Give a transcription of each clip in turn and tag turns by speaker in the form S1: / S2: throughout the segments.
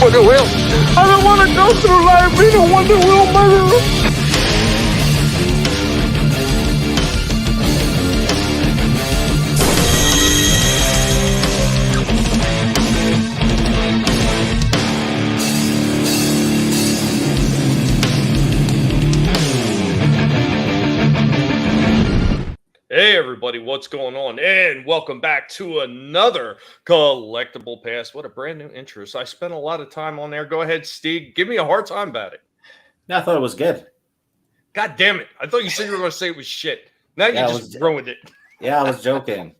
S1: What the hell? I don't want to go through life being a wonder wheel murderer.
S2: Hey everybody, what's going on? And welcome back to another Collectable Past. What a brand new intro. So I spent a lot of time on there. Go ahead, Steve. Give me a hard time about it.
S3: No, I thought it was good.
S2: God damn it. I thought you said you were going to say it was shit. Now you just ruined it.
S3: Yeah, I was joking.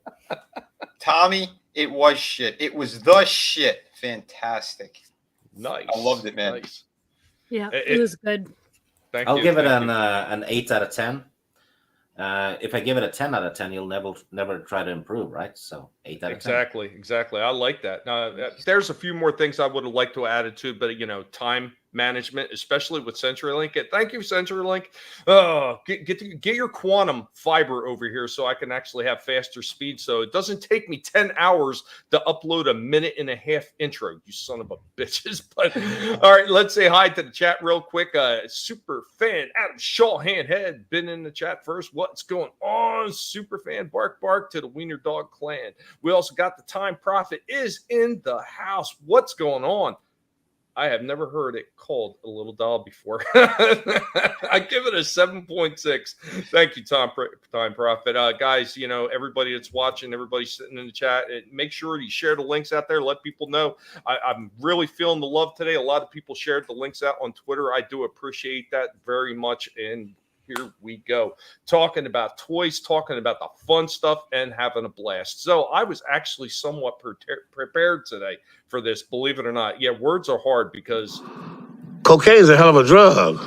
S4: Tommy, it was shit. It was the shit. Fantastic.
S2: Nice.
S4: I loved it, man.
S2: Nice.
S5: Yeah, it was good.
S3: I'll give it an 8 out of 10. If I give it a 10 out of 10, you'll never try to improve, right? So 8 out of 10.
S2: Exactly. I like that. There's a few more things I would have liked to add to, but time management, especially with CenturyLink. Thank you, CenturyLink. Get your quantum fiber over here so I can actually have faster speed. So it doesn't take me 10 hours to upload a 1.5-minute intro. You son of a bitches. But all right, let's say hi to the chat real quick. Super fan Adam Shawhan had been in the chat first. What's going on? Super fan bark to the Wiener Dog Clan. We also got the Time Prophet is in the house. What's going on? I have never heard it called a little doll before. I give it a 7.6. Thank you, Time Prophet. Guys, everybody that's watching, everybody sitting in the chat, make sure you share the links out there. Let people know. I'm really feeling the love today. A lot of people shared the links out on Twitter. I do appreciate that very much. And here we go. Talking about toys, talking about the fun stuff, and having a blast. So I was actually somewhat prepared today for this, believe it or not. Yeah, words are hard because
S1: Cocaine's a hell of a drug.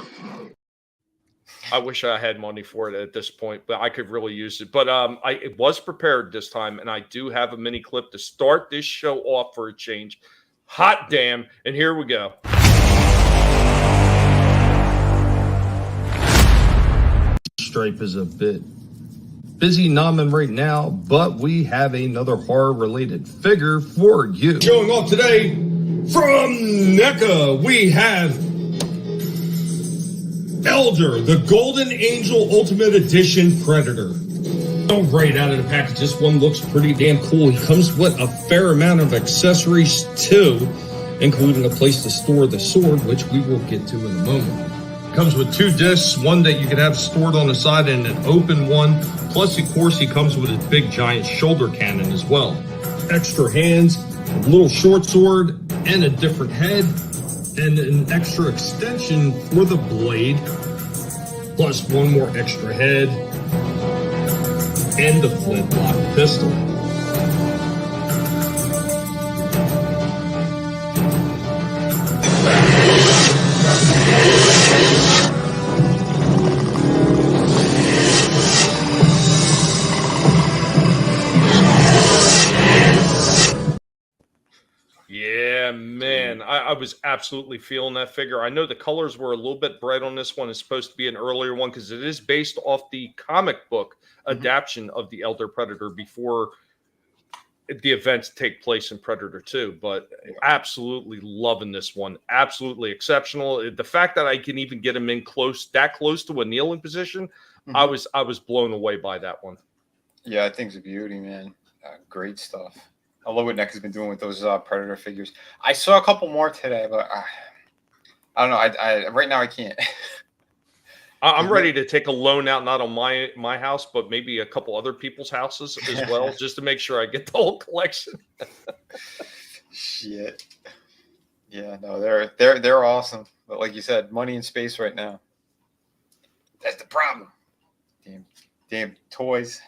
S2: I wish I had money for it at this point, but I could really use it. But I was prepared this time, and I do have a mini clip to start this show off for a change. Hot damn, and here we go.
S6: Stripe is a bit busy nomming right now, but we have another horror-related figure for you. Showing off today from NECA, we have Elder, the Golden Angel Ultimate Edition Predator. Oh, right out of the package, this one looks pretty damn cool. He comes with a fair amount of accessories too, including a place to store the sword, which we will get to in a moment. Comes with 2 discs, one that you can have stored on the side and an open one. Plus, of course, he comes with his big giant shoulder cannon as well. Extra hands, a little short sword, and a different head, and an extra extension for the blade. Plus one more extra head, and the flintlock pistol.
S2: Yeah, man, I was absolutely feeling that figure. I know the colors were a little bit bright on this one. It's supposed to be an earlier one because it is based off the comic book adaptation of the Elder Predator before the events take place in Predator 2. But absolutely loving this one. Absolutely exceptional. The fact that I can even get him in close to a kneeling position, I was blown away by that one.
S4: Yeah, I think it's a beauty, man. Great stuff. I love what NECA's been doing with those Predator figures. I saw a couple more today, but I don't know. I right now I can't.
S2: I'm ready to take a loan out, not on my house, but maybe a couple other people's houses as well, just to make sure I get the whole collection.
S4: Shit. Yeah, no, they're awesome. But like you said, money and space right now. That's the problem. Damn toys.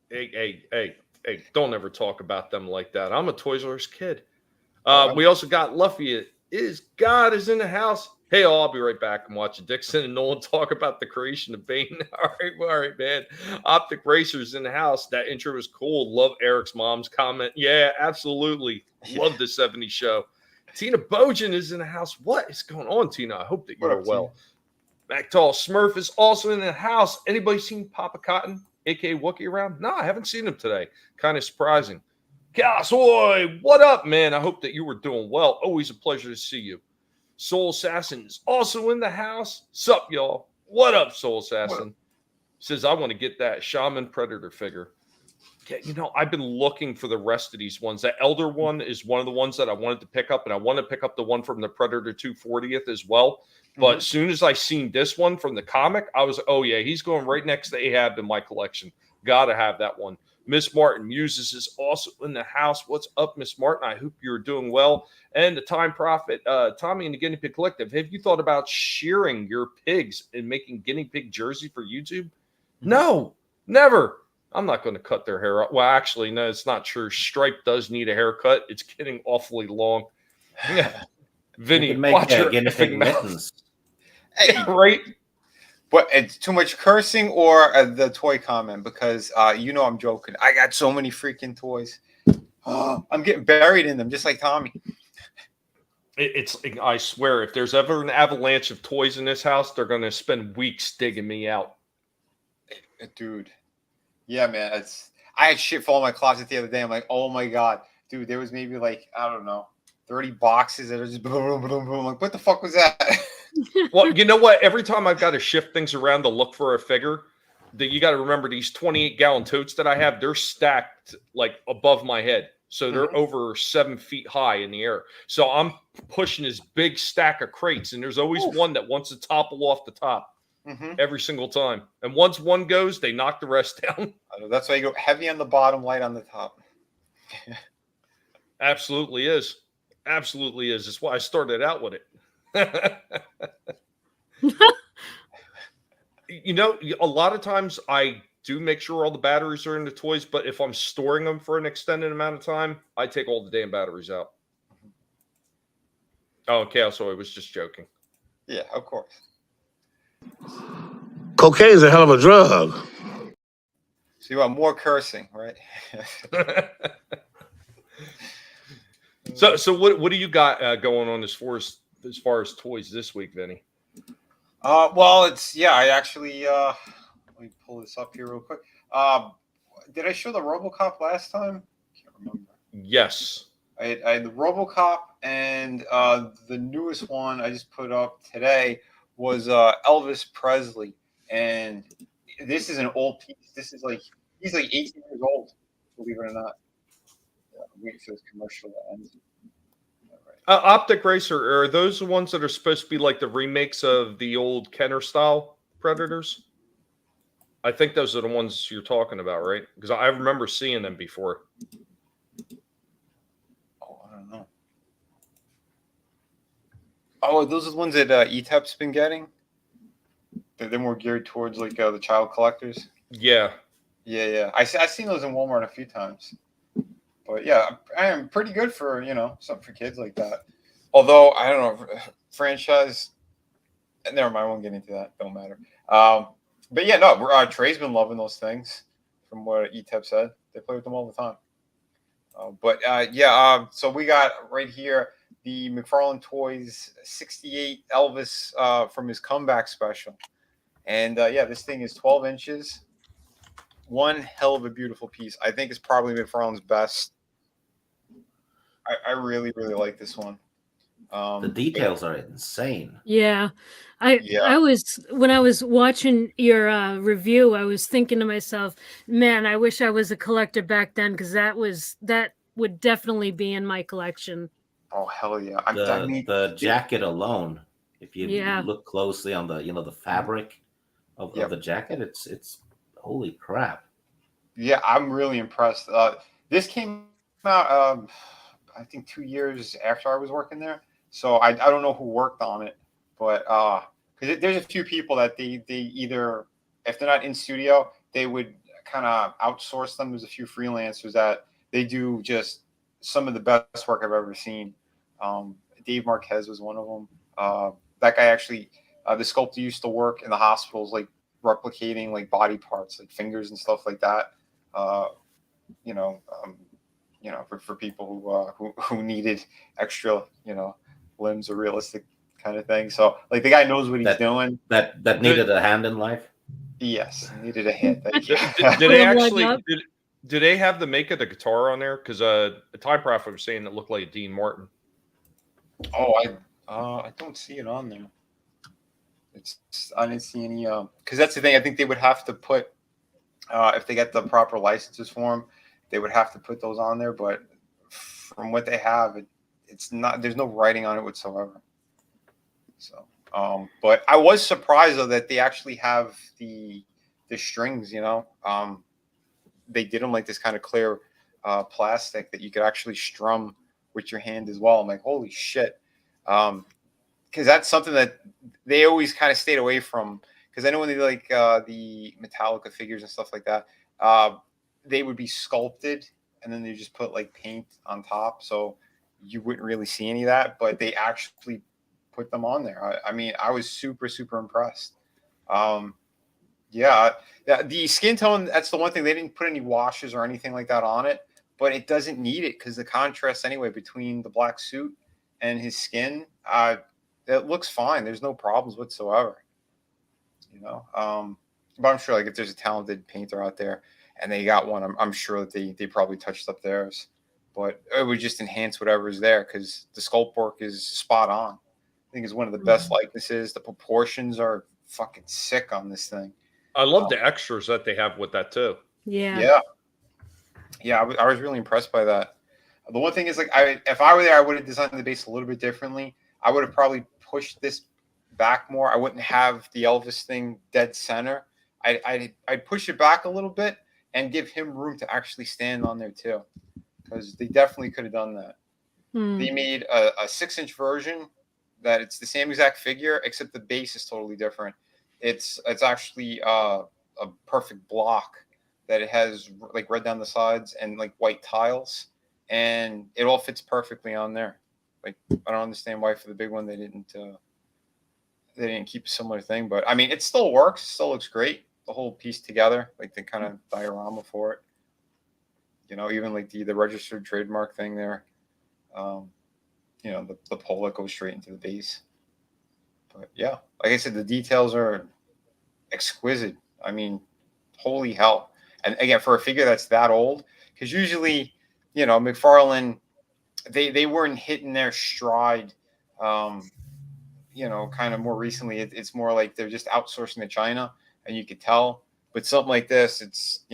S2: Hey, don't ever talk about them like that. I'm a Toys R Us kid. We also got Luffy God is in the house. Hey, I'll be right back and watch Dixon and Nolan talk about the creation of Bane. All right, man. Optic Racers in the house. That intro was cool. Love Eric's mom's comment. Yeah, absolutely. Love the 70s show. Tina Bojan is in the house. What is going on, Tina? I hope that you're well. MacTall Smurf is also in the house. Anybody seen Papa Cotton, a.k.a. Wookie, around? No, I haven't seen him today. Kind of surprising. Gassoy, what up, man? I hope that you were doing well. Always a pleasure to see you. Soul Assassin is also in the house. Sup, y'all? What up, Soul Assassin? Says, I want to get that Shaman Predator figure. Yeah, you know, I've been looking for the rest of these ones. That Elder one is one of the ones that I wanted to pick up, and I want to pick up the one from the Predator 240th as well. But as soon as I seen this one from the comic, I was, oh yeah, he's going right next to Ahab in my collection. Gotta have that one. Miss Martin Muses is also in the house. What's up, Miss Martin? I hope you're doing well. And the Time Prophet, Tommy and the Guinea Pig Collective. Have you thought about shearing your pigs and making guinea pig jersey for YouTube? No, never. I'm not going to cut their hair up. Well, actually, no, it's not true. Stripe does need a haircut. It's getting awfully long. Vinny, watch your
S3: guinea pig mittens.
S4: Hey,
S2: right?
S4: But it's too much cursing or the toy comment, because you know I'm joking. I got so many freaking toys. I'm getting buried in them, just like Tommy.
S2: I swear, if there's ever an avalanche of toys in this house, they're going to spend weeks digging me out.
S4: Dude. Yeah, man. I had shit fall in my closet the other day. I'm like, oh my God. Dude, there was maybe like, I don't know, 30 boxes that are just boom, boom, boom, boom. I'm like, what the fuck was that?
S2: Well, you know what? Every time I've got to shift things around to look for a figure, that you got to remember these 28-gallon totes that I have, they're stacked like above my head. So they're over 7 feet high in the air. So I'm pushing this big stack of crates, and there's always one that wants to topple off the top every single time. And once one goes, they knock the rest down.
S4: That's why you go heavy on the bottom, light on the top.
S2: Absolutely is. Absolutely is. That's why I started out with it. You know, a lot of times I do make sure all the batteries are in the toys, but if I'm storing them for an extended amount of time, I take all the damn batteries out. Oh, okay. So I was just joking.
S4: Yeah, of course.
S1: Cocaine's a hell of a drug.
S4: So you want more cursing, right?
S2: So what do you got going on as far as toys this week, Vinny?
S4: Well, I actually let me pull this up here real quick. Did I show the RoboCop last time? Can't remember.
S2: Yes.
S4: I had the RoboCop, and the newest one I just put up today was Elvis Presley, and this is an old piece. This is he's like 18 years old, believe it or not. I'm waiting for this commercial to end.
S2: Optic Racer, are those the ones that are supposed to be like the remakes of the old Kenner style Predators? I think those are the ones you're talking about, right? Because I remember seeing them before.
S4: Oh, I don't know. Oh, those are the ones that ETEP's been getting? They're more geared towards like the child collectors?
S2: Yeah.
S4: Yeah. I've seen those in Walmart a few times. But yeah, I am pretty good for, something for kids like that. Although, I don't know, franchise, never mind, I won't get into that. Don't matter. But yeah, no, Trey's been loving those things from what ETEP said. They play with them all the time. So we got right here the McFarlane Toys 68 Elvis from his comeback special. And this thing is 12 inches. One hell of a beautiful piece. I think it's probably McFarlane's best. I really, really like this one.
S3: The details are insane.
S5: Yeah. I was, when I was watching your review, I was thinking to myself, man, I wish I was a collector back then, because that would definitely be in my collection.
S4: Oh hell yeah!
S3: The jacket alone, if you look closely on the fabric of the jacket, it's holy crap.
S4: Yeah, I'm really impressed. This came out I think 2 years after I was working there, so I don't know who worked on it, but because there's a few people that they either, if they're not in studio, they would kind of outsource them. There's a few freelancers that they do just some of the best work I've ever seen. Dave Marquez was one of them. That guy actually, the sculptor used to work in the hospitals, like replicating like body parts, like fingers and stuff like that. For people who needed extra, limbs or realistic kind of thing. So like the guy knows what he's doing.
S3: That needed a hand in life.
S4: Yes, needed a hand. Thank you.
S2: Did they actually? Do they have the make of the guitar on there? Because Time Prophet was saying it looked like a Dean Martin.
S4: Oh, I don't see it on there. I didn't see any because that's the thing. I think they would have to put if they get the proper licenses for them, they would have to put those on there. But from what they have, it's not. There's no writing on it whatsoever. So, but I was surprised though that they actually have the strings. They did them like this kind of clear plastic that you could actually strum with your hand as well. I'm like, holy shit. Because that's something that they always kind of stayed away from. Because I know when they like the Metallica figures and stuff like that, they would be sculpted and then they just put like paint on top. So you wouldn't really see any of that, but they actually put them on there. I mean, I was super, super impressed. Yeah, the skin tone, that's the one thing. They didn't put any washes or anything like that on it, but it doesn't need it because the contrast anyway between the black suit and his skin, it looks fine. There's no problems whatsoever. But I'm sure like if there's a talented painter out there and they got one, I'm sure that they probably touched up theirs, but it would just enhance whatever's there because the sculpt work is spot on. I think it's one of the best likenesses. The proportions are fucking sick on this thing.
S2: I love the extras that they have with that too.
S5: Yeah.
S4: I was really impressed by that. The one thing is like if I were there, I would have designed the base a little bit differently. I would have probably pushed this back more. I wouldn't have the Elvis thing dead center. I'd push it back a little bit and give him room to actually stand on there too, because they definitely could have done that. They made a 6-inch version that it's the same exact figure except the base is totally different. It's actually a perfect block that it has like red down the sides and like white tiles, and it all fits perfectly on there. Like I don't understand why for the big one they didn't keep a similar thing, but I mean it still works. It still looks great. The whole piece together, like the kind of diorama for it. Even like the registered trademark thing there. The pole that goes straight into the base. But yeah, like I said, the details are exquisite. I mean, holy hell. And again, for a figure that's that old, because usually, McFarlane, they weren't hitting their stride, kind of more recently. It's more like they're just outsourcing to China, and you could tell. But something like this, it's,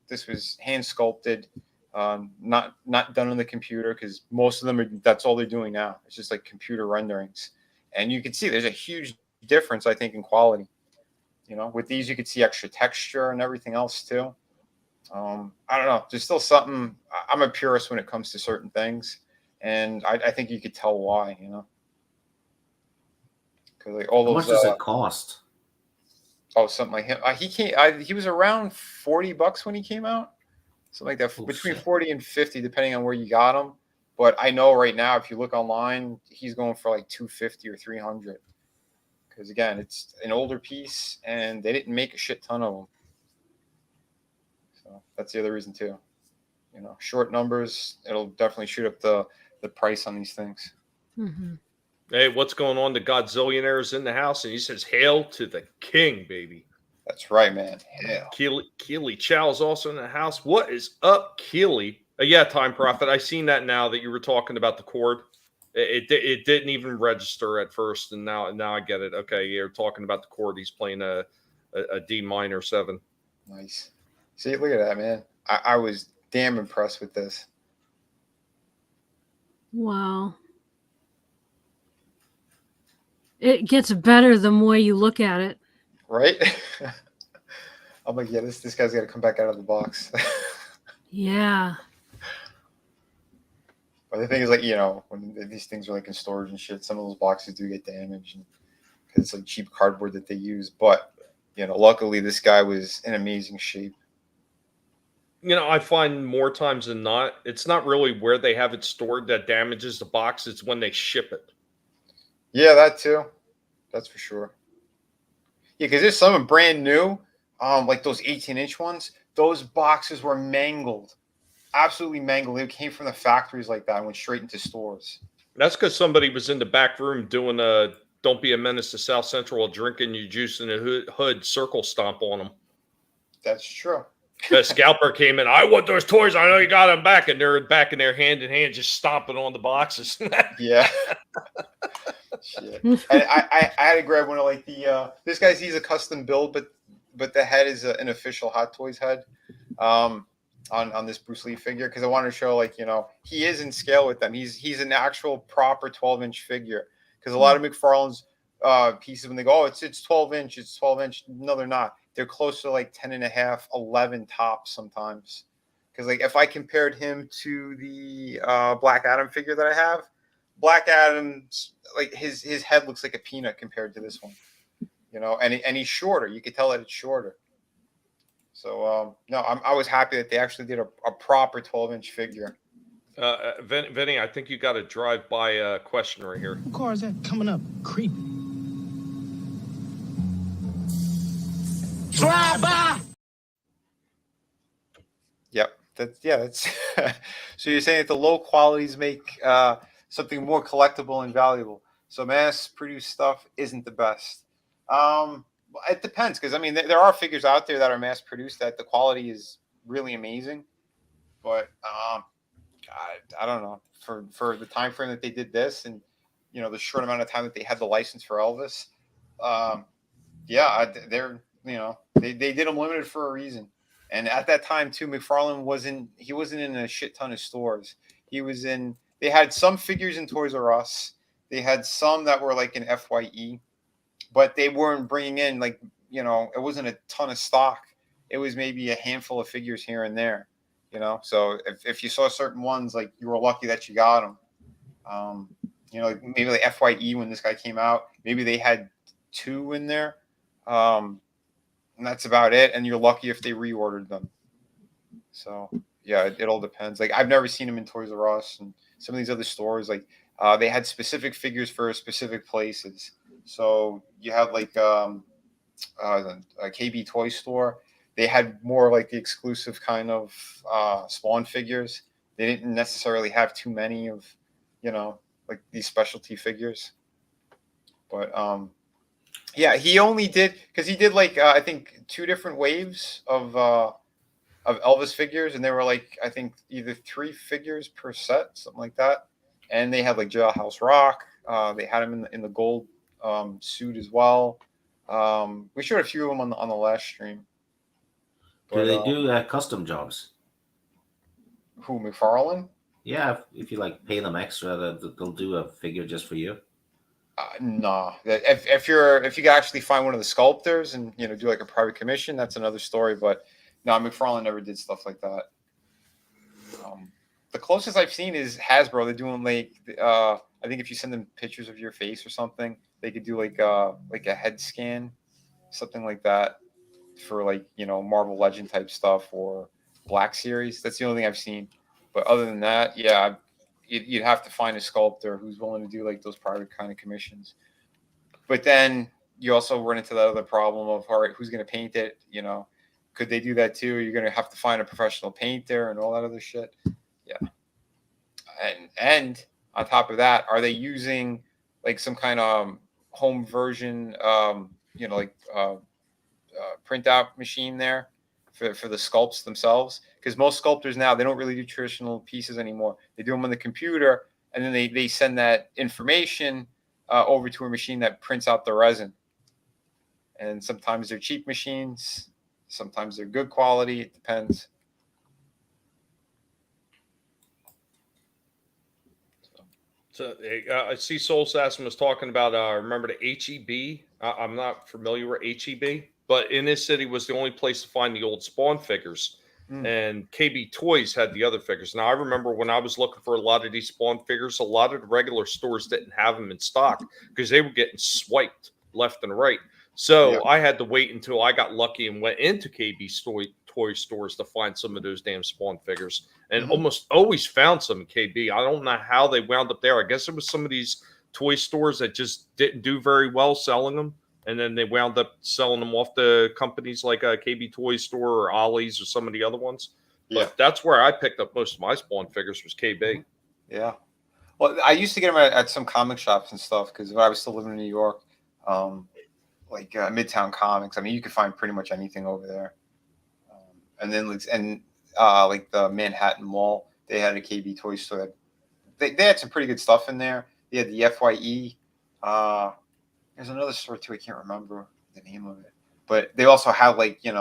S4: this was hand sculpted, not done on the computer, because most of them that's all they're doing now. It's just like computer renderings. And you can see there's a huge difference, I think, in quality. With these, you could see extra texture and everything else too. I don't know. There's still something. I'm a purist when it comes to certain things, and I think you could tell why. Because like all those.
S3: How much does it cost?
S4: Oh, something like him. He was around $40 when he came out, something like that.
S3: Oh,
S4: between
S3: shit.
S4: 40 and 50, depending on where you got him. But I know right now, if you look online, he's going for like $250 or $300. Because again, it's an older piece, and they didn't make a shit ton of them. So that's the other reason too. Short numbers, it'll definitely shoot up the price on these things.
S5: Mm-hmm.
S2: Hey, what's going on? The Godzillionaires in the house, and he says, "Hail to the king, baby."
S4: That's right, man. Hell.
S2: Keely Chow's also in the house. What is up, Keely? Yeah, Time Prophet. I seen that now that you were talking about the chord. It didn't even register at first, and now I get it. Okay, you're talking about the chord. He's playing a D minor 7.
S4: Nice. See, look at that, man. I was damn impressed with this.
S5: Wow. It gets better the more you look at it.
S4: Right? I'm like, yeah, this guy's got to come back out of the box.
S5: Yeah.
S4: But the thing is, like, when these things are like in storage and shit, some of those boxes do get damaged because it's like cheap cardboard that they use. But, luckily this guy was in amazing shape.
S2: I find more times than not, it's not really where they have it stored that damages the box. It's when they ship it.
S4: Yeah, that too. That's for sure. Yeah, because there's some brand new, like those 18-inch ones. Those boxes were mangled. Absolutely mangled. They came from the factories like that and went straight into stores.
S2: That's because somebody was in the back room doing a "Don't Be a Menace to South Central" drinking your juice in a hood circle stomp on them.
S4: That's true.
S2: The scalper came in. I want those toys. I know you got them back, and they're back in there hand in hand, just stomping on the boxes.
S4: Yeah. Shit. And I had to grab one of like the this guy's, he's a custom build, but the head is an official Hot Toys head on this Bruce Lee figure, because I wanted to show, like, you know, he is in scale with them. He's an actual proper 12-inch figure, because a lot of McFarlane's pieces, when they go, oh, it's 12 inch, it's 12 inch. No, they're not. They're close to like 10 and a half, 11 tops sometimes. Because like if I compared him to the Black Adam figure that I have, Black Adam's, like, his head looks like a peanut compared to this one, you know, and he's shorter. You could tell that it's shorter. So no, I was happy that they actually did a proper 12-inch figure.
S2: Vinny, I think you got a drive-by question right here.
S7: What car is that coming up? Creepy. Drive-by.
S4: Yep. That's so you're saying that the low qualities make something more collectible and valuable. So mass-produced stuff isn't the best. It depends, because I mean there are figures out there that are mass-produced that the quality is really amazing, but I don't know, for the time frame that they did this, and you know the short amount of time that they had the license for Elvis, they're, you know, they did them limited for a reason. And at that time too, McFarlane wasn't in a shit ton of stores. They had some figures in Toys R Us. They had some that were like in FYE, but they weren't bringing in, like, you know, it wasn't a ton of stock. It was maybe a handful of figures here and there, you know. So if you saw certain ones, like, you were lucky that you got them. You know, like maybe like FYE when this guy came out, maybe they had 2 in there. And that's about it. And you're lucky if they reordered them. So yeah, it all depends. Like, I've never seen them in Toys R Us and some of these other stores. Like, they had specific figures for specific places. So you have like a KB toy store. They had more like the exclusive kind of Spawn figures. They didn't necessarily have too many of, you know, like these specialty figures. But yeah, he only did, because he did like I think 2 different waves of Elvis figures, and they were like, I think either 3 figures per set, something like that. And they had like Jailhouse Rock. They had him in the gold suit as well. We showed a few of them on the last stream.
S3: Do they do custom jobs?
S4: Who, McFarlane?
S3: Yeah, if you like pay them extra, they'll do a figure just for you.
S4: No. If you can actually find one of the sculptors and, you know, do like a private commission, that's another story. But no, McFarlane never did stuff like that. The closest I've seen is Hasbro. They're doing like I think if you send them pictures of your face or something, they could do like a head scan, something like that, for like, you know, Marvel Legend type stuff or Black Series. That's the only thing I've seen. But other than that, yeah, you'd have to find a sculptor who's willing to do like those private kind of commissions. But then you also run into that other problem of, all right, who's going to paint it? You know, could they do that too? You're going to have to find a professional painter and all that other shit. Yeah. And on top of that, are they using like some kind of home version, you know, like printout machine there for the sculpts themselves? Because most sculptors now, they don't really do traditional pieces anymore. They do them on the computer, and then they send that information over to a machine that prints out the resin. And sometimes they're cheap machines, sometimes they're good quality. It depends.
S2: So I see Soul Assassin was talking about, remember the HEB? I'm not familiar with HEB, but in this city was the only place to find the old Spawn figures. And KB Toys had the other figures. Now, I remember when I was looking for a lot of these Spawn figures, a lot of the regular stores didn't have them in stock because they were getting swiped left and right. So I had to wait until I got lucky and went into KB toy stores to find some of those damn Spawn figures, and almost always found some in KB. I don't know how they wound up there. I guess it was some of these toy stores that just didn't do very well selling them, and then they wound up selling them off to companies like a KB Toy Store or Ollie's or some of the other ones. Yeah. But that's where I picked up most of my Spawn figures, was KB.
S4: Yeah. Well, I used to get them at some comic shops and stuff because when I was still living in New York, like Midtown Comics. I mean, you could find pretty much anything over there. And then like the Manhattan Mall, they had a KB toy store. They had some pretty good stuff in there. They had the FYE. There's another store too. I can't remember the name of it, but they also had like it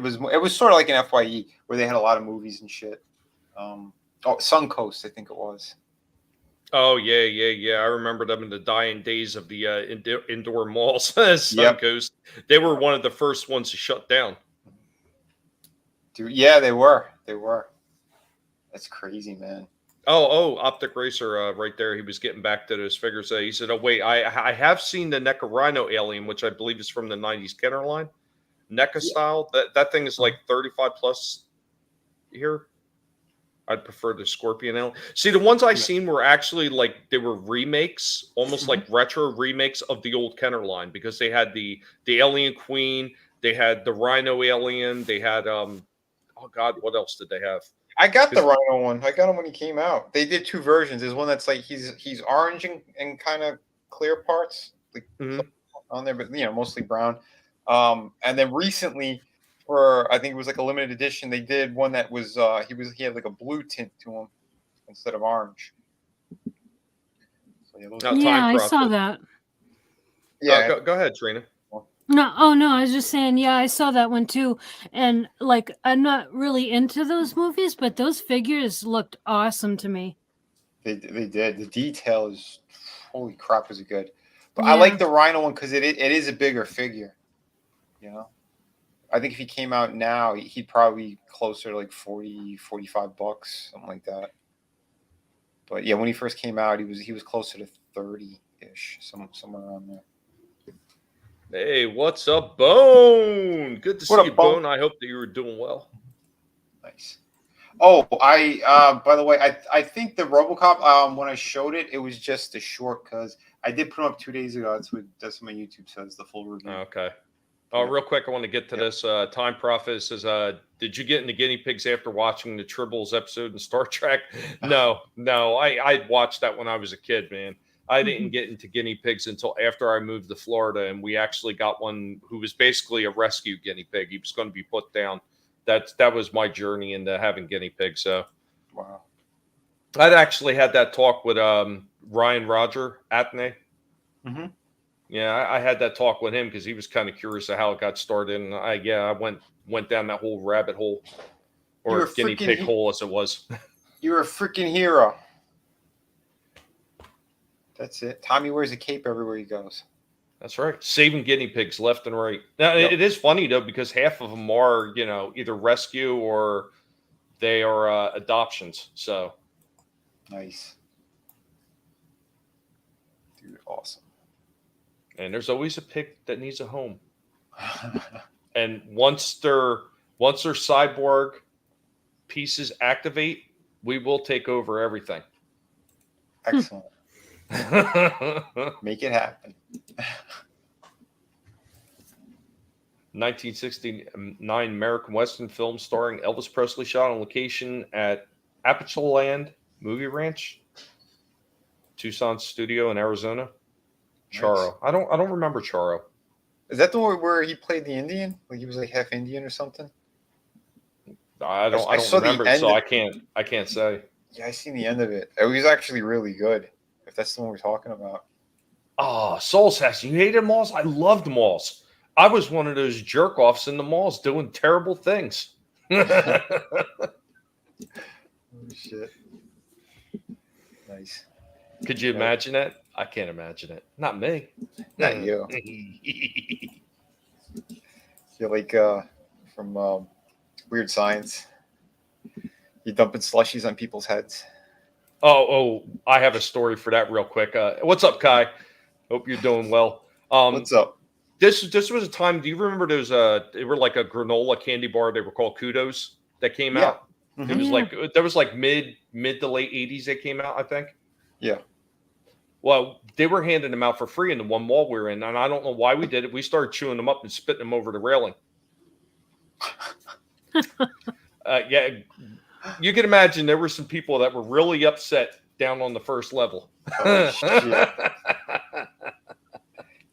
S4: was sort of like an FYE where they had a lot of movies and shit. Suncoast, I think it was.
S2: Oh yeah. I remember them in the dying days of the indoor malls. Suncoast. Yep. They were one of the first ones to shut down.
S4: Dude, yeah, they were. That's crazy, man.
S2: Oh, Optic Racer, right there. He was getting back to those figures. He said, "Oh wait, I have seen the NECA Rhino Alien, which I believe is from the '90s Kenner line, NECA style. That thing is like 35 plus here. I'd prefer the Scorpion Alien. See, the ones I seen were actually like they were remakes, almost like retro remakes of the old Kenner line, because they had the Alien Queen, they had the Rhino Alien, they had oh god, what else did they have?
S4: I got the Rhino one. I got him when he came out. They did two versions. There's one that's like he's orange and kind of clear parts, like on there, but mostly brown. And then recently, for I think it was like a limited edition, they did one that was he had like a blue tint to him instead of orange.
S5: So, I saw that.
S2: Yeah, go ahead, Trina.
S5: No, I was just saying, yeah, I saw that one too. And like, I'm not really into those movies, but those figures looked awesome to me.
S4: They did. The detail is, holy crap, is it good. But I like the Rhino one because it is a bigger figure. I think if he came out now, he'd probably be closer to like $40, $45, something like that. But yeah, when he first came out, he was closer to 30-ish, somewhere around there.
S2: Hey, what's up, Bone? Good to see you, Bone. I hope that you were doing well.
S4: Nice. Oh, by the way, I think the RoboCop, when I showed it, it was just a short because I did put them up 2 days ago. That's what my YouTube says, the full review.
S2: Okay. Oh, real quick, I want to get to this. Time Prophet says, did you get into guinea pigs after watching the Tribbles episode in Star Trek? No. I watched that when I was a kid, man. I didn't get into guinea pigs until after I moved to Florida, and we actually got one who was basically a rescue guinea pig. He was going to be put down. That was my journey into having guinea pigs. So,
S4: wow.
S2: I'd actually had that talk with Ryan Roger Atney.
S4: Mm-hmm.
S2: Yeah, I had that talk with him because he was kind of curious of how it got started, and I went down that whole rabbit hole, or guinea pig hole as it was.
S4: You're a freaking hero. That's it. Tommy wears a cape everywhere he goes.
S2: That's right. Saving guinea pigs left and right. Now, it is funny, though, because half of them are, either rescue or they are adoptions. So
S4: nice. Dude, awesome.
S2: And there's always a pig that needs a home. And once their cyborg pieces activate, we will take over everything.
S4: Excellent. Make it happen.
S2: 1969 American Western film starring Elvis Presley, shot on location at Appalachian Movie Ranch, Tucson studio in Arizona. Charo. Nice. I don't remember Charo.
S4: Is that the one where he played the Indian? Like he was like half Indian or something?
S2: I don't remember, so I can't say.
S4: Yeah, I seen the end of it. It was actually really good. If that's the one we're talking about.
S2: Oh, Soul Assassin. You hated malls? I loved malls. I was one of those jerk-offs in the malls doing terrible things.
S4: Oh, shit. Nice.
S2: Could you imagine that? I can't imagine it. Not me.
S4: Not you. You're like from Weird Science. You dumping slushies on people's heads.
S2: Oh, I have a story for that real quick. What's up, Kai? Hope you're doing well.
S4: What's up?
S2: This was a time. Do you remember those? They were like a granola candy bar. They were called Kudos that came out. Mm-hmm. It was like mid to late 80s. They came out, I think.
S4: Yeah.
S2: Well, they were handing them out for free in the one mall we were in, and I don't know why we did it. We started chewing them up and spitting them over the railing. Yeah. You can imagine there were some people that were really upset down on the first level.
S4: Oh, shit.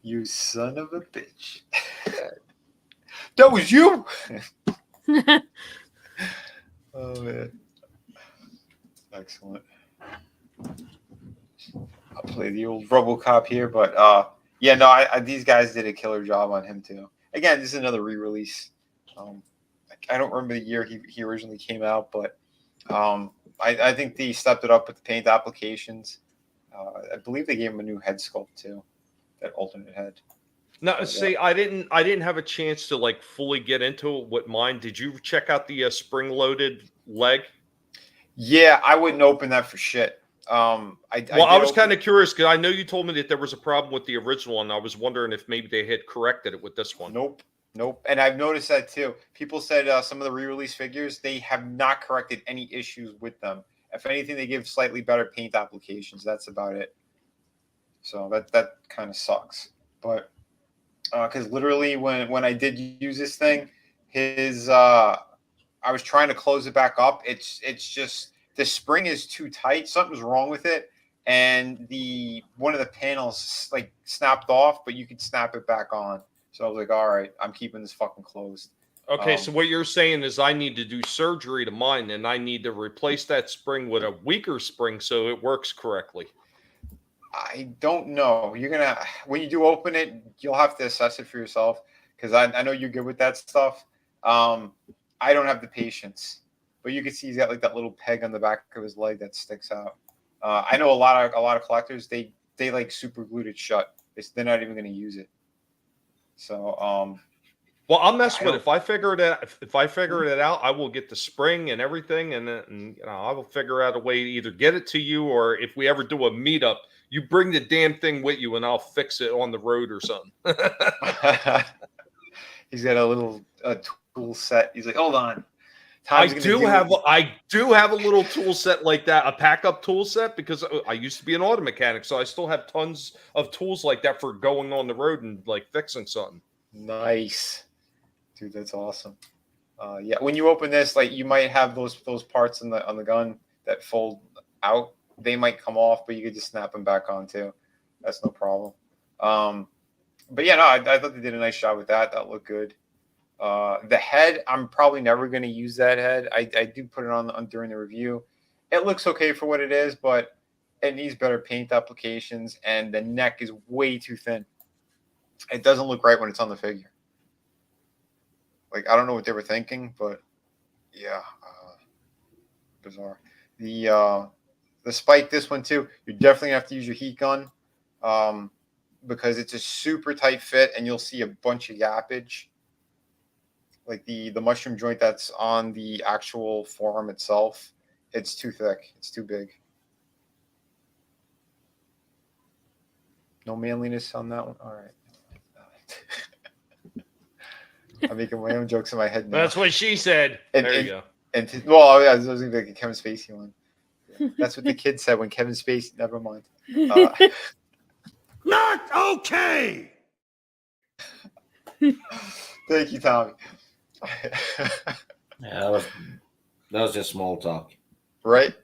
S4: You son of a bitch. That was you. Oh man, excellent. I'll play the old RoboCop here, but yeah, no, these guys did a killer job on him too. Again, this is another re-release. I don't remember the year he originally came out, but I think they stepped it up with the paint applications. I believe they gave him a new head sculpt too, that alternate head.
S2: No, see, I didn't have a chance to like fully get into it with mine. Did you check out the spring-loaded leg?
S4: Yeah, I wouldn't open that for shit. I
S2: was kind of curious because I know you told me that there was a problem with the original, and I was wondering if maybe they had corrected it with this one.
S4: Nope. And I've noticed that too. People said some of the re-release figures, they have not corrected any issues with them. If anything, they give slightly better paint applications. That's about it. So that kind of sucks. But because literally when I did use this thing, I was trying to close it back up. It's just the spring is too tight. Something's wrong with it, and one of the panels like snapped off, but you could snap it back on. So I was like, all right, I'm keeping this fucking closed.
S2: Okay, so what you're saying is I need to do surgery to mine, and I need to replace that spring with a weaker spring so it works correctly.
S4: I don't know. When you do open it, you'll have to assess it for yourself because I know you're good with that stuff. I don't have the patience, but you can see he's got like that little peg on the back of his leg that sticks out. I know a lot of collectors they like super glued it shut. They're not even going to use it. So
S2: well, I'll mess with it. If I figure it out, I will get the spring and everything, and I will figure out a way to either get it to you, or if we ever do a meetup, you bring the damn thing with you, and I'll fix it on the road or something.
S4: He's got a little tool set. He's like, hold on.
S2: I do have a little tool set like that, a pack-up tool set, because I used to be an auto mechanic, so I still have tons of tools like that for going on the road and like fixing something.
S4: Nice, dude. That's awesome. Yeah, when you open this, like you might have those parts on the gun that fold out. They might come off, but you could just snap them back on too. That's no problem. But yeah, no, I thought they did a nice job with that. That looked good. The head, I'm probably never going to use that head. I do put it on during the review. It looks okay for what it is, but it needs better paint applications, and the neck is way too thin. It doesn't look right when it's on the figure. Like, I don't know what they were thinking, but yeah, bizarre. The spike, this one too, you're definitely going to have to use your heat gun because it's a super tight fit, and you'll see a bunch of yappage. Like the mushroom joint that's on the actual forearm itself, it's too thick. It's too big. No manliness on that one. All right. I'm making my own jokes in my head now.
S2: That's what she said. There you go.
S4: Well, yeah, I was going to be like a Kevin Spacey one. Yeah, that's what the kid said when Kevin Spacey. Never mind.
S7: Not okay.
S4: Thank you, Tommy.
S3: Yeah, that was just small talk,
S4: right?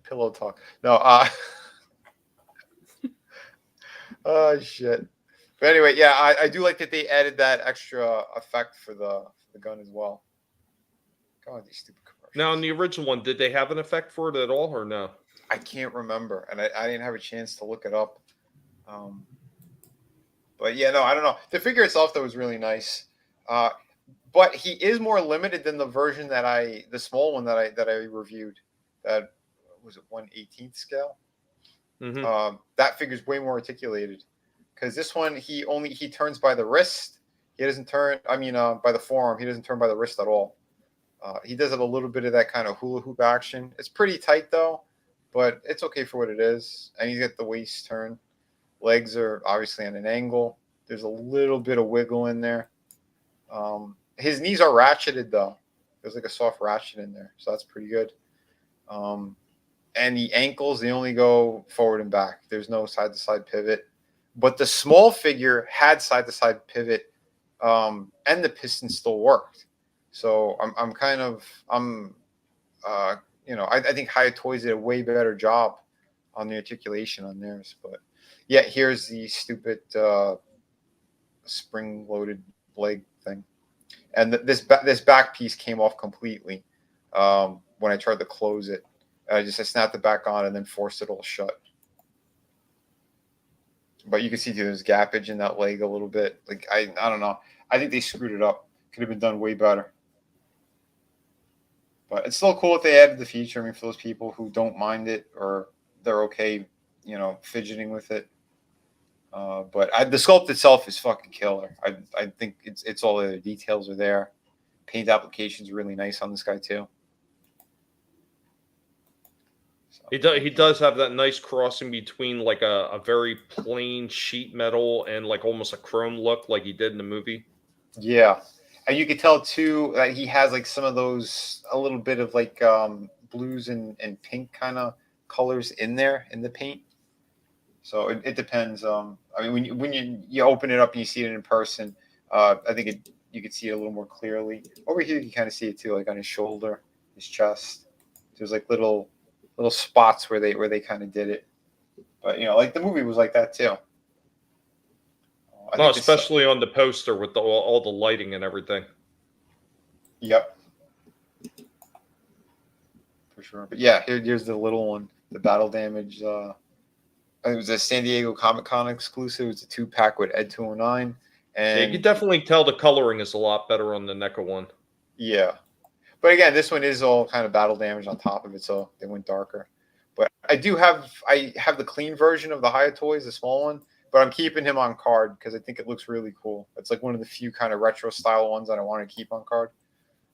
S4: Pillow talk. No. Oh shit. But anyway, yeah, I do like that they added that extra effect for the gun as well. God, these stupid commercials.
S2: Now, in the original one, did they have an effect for it at all, or no?
S4: I can't remember, and I didn't have a chance to look it up. But yeah, no, I don't know. The figure itself, though, was really nice. But he is more limited than the version the small one that I reviewed. That was it 1/18th scale.
S2: Mm-hmm.
S4: That figure's way more articulated. Because this one, he turns by the wrist. He doesn't turn. I mean, by the forearm. He doesn't turn by the wrist at all. He does have a little bit of that kind of hula hoop action. It's pretty tight though, but it's okay for what it is. And he's got the waist turn. Legs are obviously on an angle. There's a little bit of wiggle in there. His knees are ratcheted though. There's like a soft ratchet in there, so that's pretty good. And the ankles, they only go forward and back. There's no side-to-side pivot. But the small figure had side-to-side pivot, and the piston still worked. So I think High Toys did a way better job on the articulation on theirs. But yeah, here's the stupid spring-loaded leg thing. And this back piece came off completely when I tried to close it. I snapped it back on and then forced it all shut. But you can see there's gappage in that leg a little bit. Like I don't know. I think they screwed it up. Could have been done way better. But it's still cool if they added the feature. I mean, for those people who don't mind it or they're okay, fidgeting with it. But the sculpt itself is fucking killer. I think it's all the details are there. Paint application's really nice on this guy too. So.
S2: He does have that nice crossing between like a very plain sheet metal and like almost a chrome look like he did in the movie.
S4: Yeah. And you can tell too that he has like some of those, a little bit of like blues and pink kind of colors in there in the paint. So it depends. I mean, when you open it up and you see it in person, I think you can see it a little more clearly. Over here, you kind of see it too, like on his shoulder, his chest. There's like little spots where they kind of did it. But like the movie was like that too.
S2: No, especially on the poster with all the lighting and everything.
S4: Yep. For sure. But yeah, here's the little one, the battle damage. It was a San Diego Comic-Con exclusive. It was a 2-pack with Ed 209. And
S2: yeah, you can definitely tell the coloring is a lot better on the NECA one.
S4: Yeah. But again, this one is all kind of battle damage on top of it, so they went darker. But I have the clean version of the Hayatoys, the small one. But I'm keeping him on card because I think it looks really cool. It's like one of the few kind of retro style ones that I want to keep on card.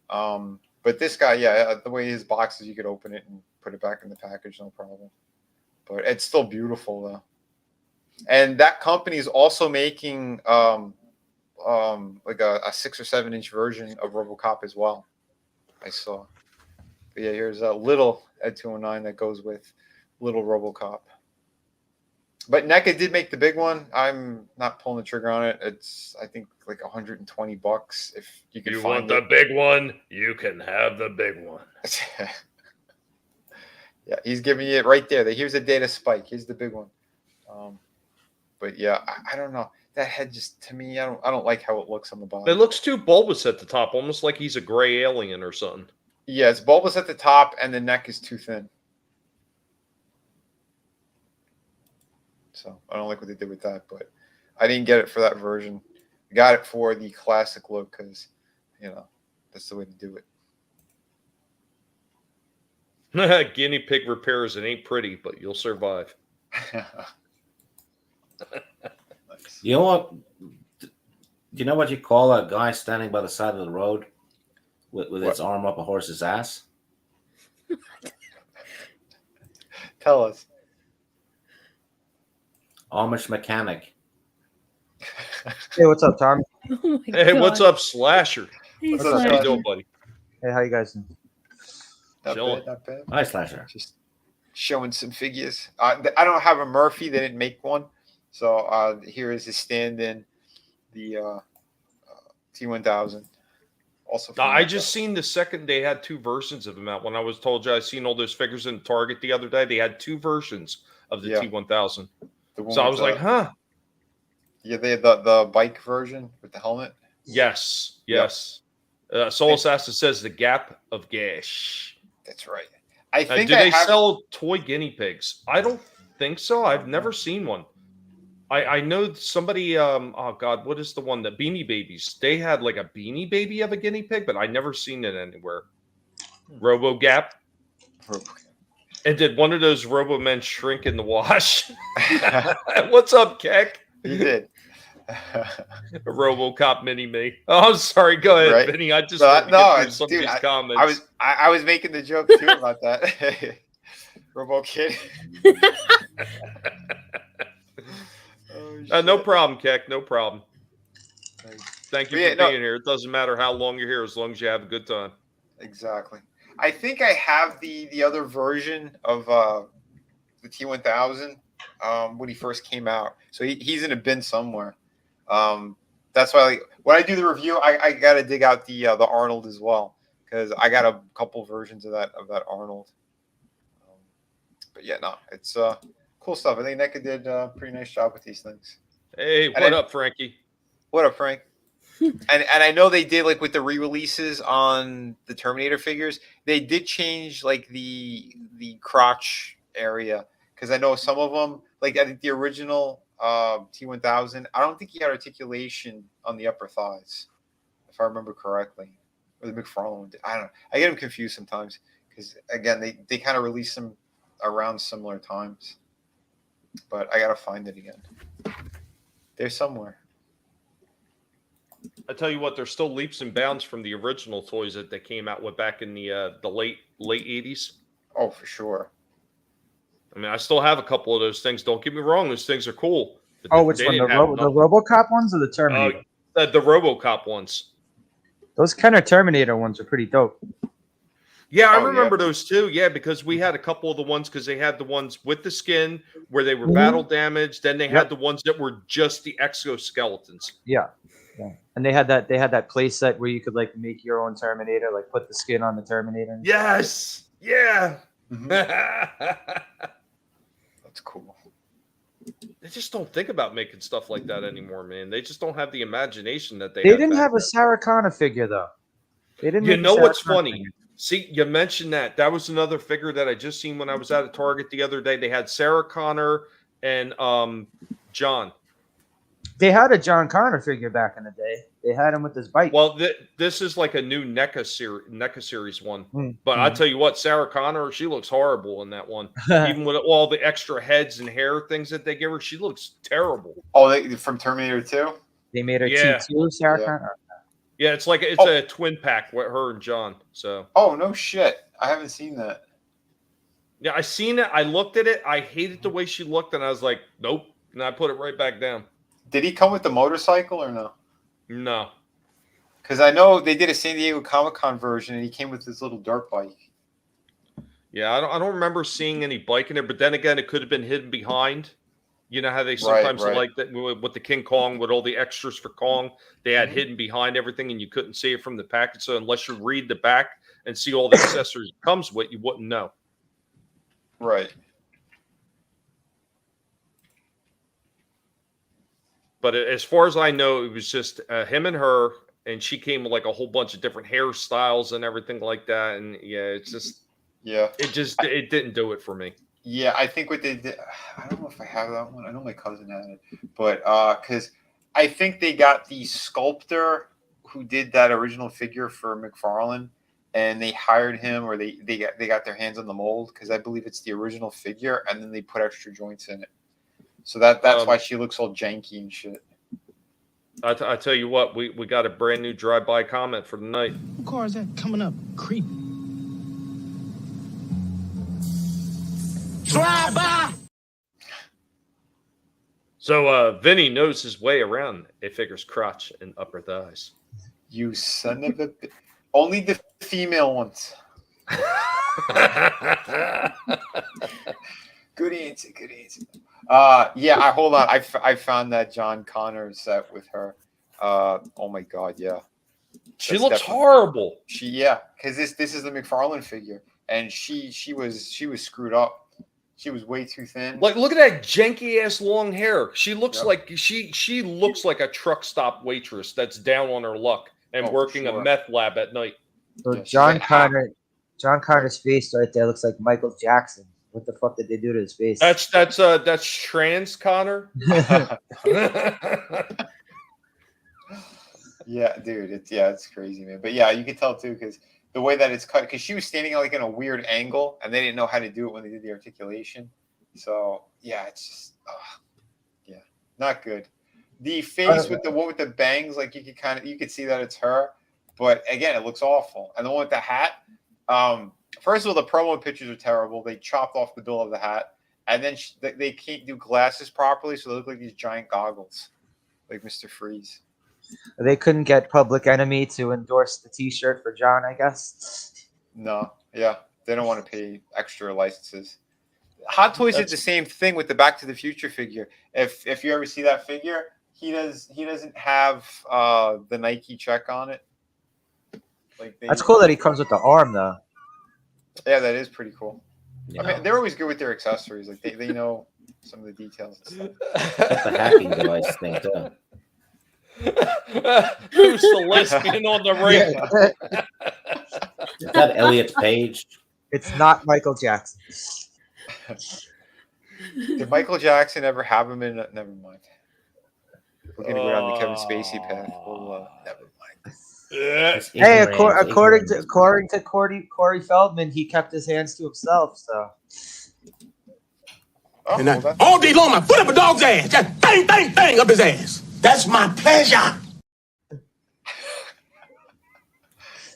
S4: But this guy, yeah, the way his box is, you could open it and put it back in the package, no problem. But it's still beautiful though. And that company is also making like a 6 or 7 inch version of RoboCop as well. I saw. But yeah, here's a little Ed 209 that goes with little RoboCop. But NECA did make the big one. I'm not pulling the trigger on it. It's, I think, like $120 if you can find it.
S2: You want the big one? You can have the big one.
S4: Yeah, he's giving you it right there. Here's a data spike. Here's the big one. But yeah, I don't know. That head just, to me, I don't like how it looks on the bottom.
S2: It looks too bulbous at the top, almost like he's a gray alien or something.
S4: Yeah, it's bulbous at the top, and the neck is too thin. So I don't like what they did with that, but I didn't get it for that version. I got it for the classic look because, that's the way to do it.
S2: Guinea pig repairs, it ain't pretty, but you'll survive.
S4: Nice.
S3: You know what? Do you know what you call a guy standing by the side of the road with his arm up a horse's ass?
S4: Tell us.
S3: Amish mechanic.
S8: Hey, what's up, Tom?
S5: Oh my
S2: Hey,
S5: God.
S2: what's up, Slasher?
S5: Hey,
S4: What's up,
S2: How you
S5: Slasher.
S2: doing, buddy?
S8: Hey, how you guys doing?
S4: Not
S2: Chilling.
S4: bad, not bad.
S3: Hi, Slasher.
S4: Just showing some figures. I don't have a Murphy. They didn't make one. So here is his stand-in, the T1000. Also,
S2: I just seen the second they had 2 versions of them out. When I was told you I seen all those figures in Target the other day, they had 2 versions of the T1000. So I was like, huh?
S4: Yeah, they had the bike version with the helmet.
S2: Yes. Soul Assassin says the gap of gash.
S4: That's right. I think
S2: do they sell toy guinea pigs? I don't think so. I've never seen one. I know somebody. Oh God, what is the one that Beanie Babies? They had like a Beanie Baby of a guinea pig, but I never seen it anywhere. Robo Gap. And did one of those Robo Men shrink in the wash? What's up, Keck?
S4: He did.
S2: RoboCop mini me. Oh, I'm sorry. Go ahead,
S4: Right?
S2: Vinny. I just
S4: No,
S2: want to get through some
S4: dude,
S2: of these comments.
S4: I was making the joke too about that. Robo Kid.
S2: No problem, Keck. No problem. Thank you
S4: Yeah,
S2: for being here. It doesn't matter how long you're here as long as you have a good time.
S4: Exactly. I think I have the other version of the T1000 when he first came out. So he's in a bin somewhere. That's why when I do the review, I got to dig out the Arnold as well because I got a couple versions of that Arnold. But yeah, no, it's cool stuff. I think NECA did a pretty nice job with these things.
S2: Hey, what up, Frankie?
S4: What up, Frank? And I know they did like with the re-releases on the Terminator figures, they did change like the crotch area, because I know some of them, like I think the original T1000, I don't think he had articulation on the upper thighs, if I remember correctly, or the McFarlane one did. I don't know. I get them confused sometimes because again they kind of release them around similar times, but I gotta find it again. They're somewhere.
S2: I tell you what, there's still leaps and bounds from the original toys that they came out with back in the late 80s.
S4: Oh, for sure.
S2: I mean, I still have a couple of those things. Don't get me wrong; those things are cool.
S8: Oh, which one? The RoboCop ones or the Terminator?
S2: The RoboCop ones.
S8: Those Kenner Terminator ones are pretty dope.
S2: Yeah, I remember those too. Yeah, because we had a couple of the ones, because they had the ones with the skin where they were battle damaged. Then they had the ones that were just the exoskeletons.
S8: Yeah. Yeah. And they had that play set where you could like make your own Terminator, like put the skin on the Terminator.
S2: Yes. Yeah.
S4: That's cool.
S2: They just don't think about making stuff like that anymore, man. They just don't have the imagination that they
S8: didn't have a Sarah Connor figure though. They didn't.
S2: You know what's funny? See, you mentioned that. That was another figure that I just seen when I was at a Target the other day. They had Sarah Connor and John.
S8: They had a John Connor figure back in the day. They had him with his bike.
S2: Well, this is like a new NECA series one. But I tell you what, Sarah Connor, she looks horrible in that one. Even with all the extra heads and hair things that they give her, she looks terrible.
S4: Oh, from Terminator 2?
S8: They made her T2, Sarah Connor?
S2: Yeah, it's like it's a twin pack with her and John. So.
S4: Oh, no shit. I haven't seen that.
S2: Yeah, I seen it. I looked at it. I hated the way she looked, and I was like, nope. And I put it right back down.
S4: Did he come with the motorcycle or no?
S2: No.
S4: Because I know they did a San Diego Comic-Con version, and he came with his little dirt bike.
S2: Yeah, I don't remember seeing any bike in there, but then again, it could have been hidden behind. You know how they sometimes like that with the King Kong, with all the extras for Kong, they had hidden behind everything, and you couldn't see it from the package. So unless you read the back and see all the accessories it comes with, you wouldn't know.
S4: Right.
S2: But as far as I know, it was just him and her, and she came with like a whole bunch of different hairstyles and everything like that. And yeah, it's just it didn't do it for me.
S4: Yeah, I think what they did, I don't know if I have that one. I know my cousin had it, but because I think they got the sculptor who did that original figure for McFarlane, and they hired him, or they got their hands on the mold, because I believe it's the original figure, and then they put extra joints in it. So that's why she looks all janky and shit.
S2: I tell you what, we got a brand new drive-by comment for the night.
S7: What car is that coming up? Creep. Drive-by!
S2: So Vinnie knows his way around a figure's crotch and upper thighs.
S4: You son of a... Only the female ones. Good answer. Yeah, hold on. I found that John Connor set with her. Oh my god, yeah.
S2: She looks horrible.
S4: Because this is the McFarlane figure, and she was screwed up. She was way too thin.
S2: Like, look at that janky ass long hair. She looks like she looks like a truck stop waitress that's down on her luck and working a meth lab at night.
S8: So John Connor's face right there looks like Michael Jackson. What the fuck did they do to his face?
S2: That's trans Connor.
S4: Yeah, dude, it's crazy, man. But yeah, you can tell too, because the way that it's cut, because she was standing like in a weird angle, and they didn't know how to do it when they did the articulation. So yeah, it's just not good. The face with the one with the bangs, like you could see that it's her, but again, it looks awful. And the one with the hat, first of all, the promo pictures are terrible. They chopped off the bill of the hat, and then they can't do glasses properly, so they look like these giant goggles, like Mr. Freeze.
S8: They couldn't get Public Enemy to endorse the T-shirt for John, I guess.
S4: No, yeah, they don't want to pay extra licenses. Hot Toys did the same thing with the Back to the Future figure. If you ever see that figure, he doesn't have the Nike check on it. Like
S8: that's cool that he comes with the arm though.
S4: Yeah, that is pretty cool. Yeah. I mean, they're always good with their accessories. Like they know some of the details and stuff.
S3: That's a hacking device thing too.
S2: Who's the lesbian on the ring?
S3: Is that Elliot Page?
S8: It's not Michael Jackson.
S4: Did Michael Jackson ever have him in? Never mind. We're gonna go down the Kevin Spacey path. We'll, never mind.
S8: Hey, according to Corey Feldman, he kept his hands to himself. So.
S7: Oh, well, all day long, my foot up a dog's ass. Just bang, bang, bang up his ass. That's my pleasure.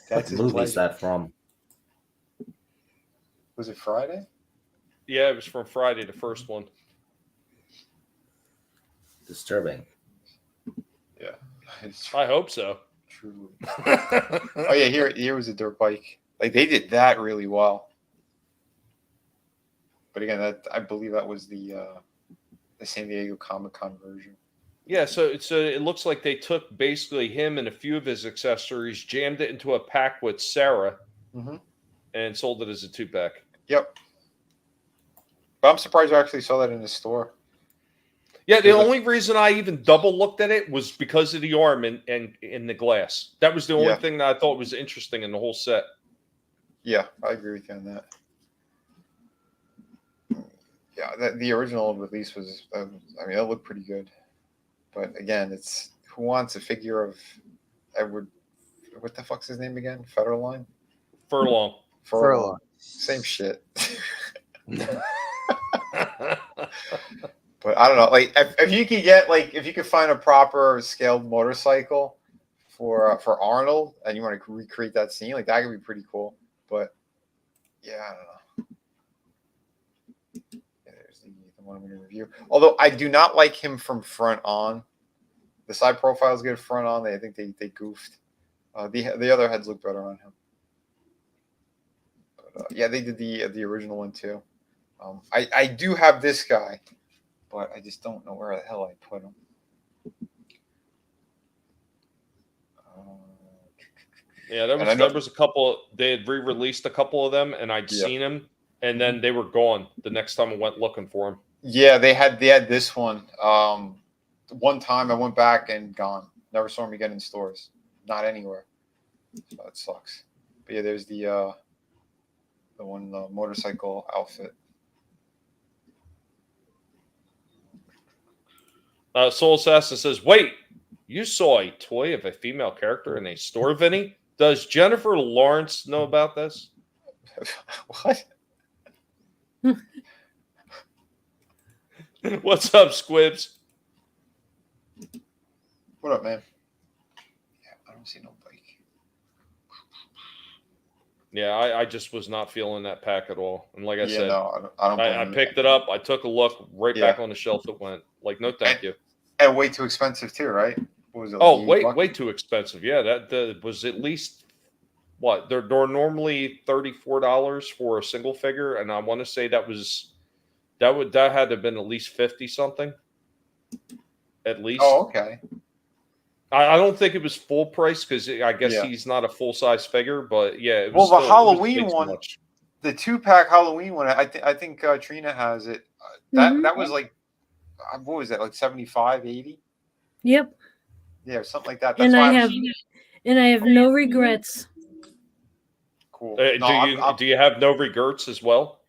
S3: What movie is that from?
S4: Was it Friday?
S2: Yeah, it was from Friday, the first one.
S3: Disturbing.
S4: Yeah.
S2: I hope so.
S4: True. Oh yeah, here was a dirt bike. Like they did that really well. But again, I believe that was the San Diego Comic-Con version.
S2: Yeah, so it looks like they took basically him and a few of his accessories, jammed it into a pack with Sarah, and sold it as a 2-pack.
S4: Yep. But I'm surprised I actually saw that in the store.
S2: Yeah, the only reason I even double looked at it was because of the arm and in the glass. That was the only thing that I thought was interesting in the whole set.
S4: Yeah, I agree with you on that. Yeah, the original release was, I mean, it looked pretty good. But again, it's who wants a figure of Edward, what the fuck's his name again? Furlong?
S2: Furlong.
S4: Same shit. But I don't know. Like, if you could get, like, if you could find a proper scaled motorcycle for Arnold, and you want to recreate that scene, like that could be pretty cool. But yeah, I don't know. Yeah, there's the one I'm going to review. Although I do not like him from front on. The side profile is good front on. I think they goofed. The other heads look better on him. But, yeah, they did the original one too. I do have this guy, but I just don't know where the hell I put him.
S2: Yeah, there was a couple. They had re-released a couple of them, and I'd seen them, and then they were gone the next time I went looking for them.
S4: Yeah, they had this one. One time I went back and gone. Never saw them again in stores. Not anywhere. So that sucks. But yeah, there's the one motorcycle outfit.
S2: Soul Assassin says, "Wait, you saw a toy of a female character in a store, Vinny? Does Jennifer Lawrence know about this?"
S4: What?
S2: What's up, Squibs?
S4: What up, man? Yeah, I don't see no bike.
S2: Yeah, I just was not feeling that pack at all. And like I said,
S4: no, I
S2: picked it up. I took a look. Back on the shelf it went. Like, no thank you.
S4: And way too expensive too, right? What was it?
S2: Oh, way too expensive. Yeah, that was at least what? They're normally $34 for a single figure, and I want to say that had to have been at least 50 something. At least.
S4: Oh, okay.
S2: I don't think it was full price because I guess he's not a full size figure, but yeah. It was
S4: the Halloween one, the 2-pack Halloween one, I think Trina has it. That was like, what was that, like 75, 80?
S5: Yep.
S4: Yeah, something like that.
S5: That's and I have no regrets.
S4: Cool.
S2: Do you have no regrets as well?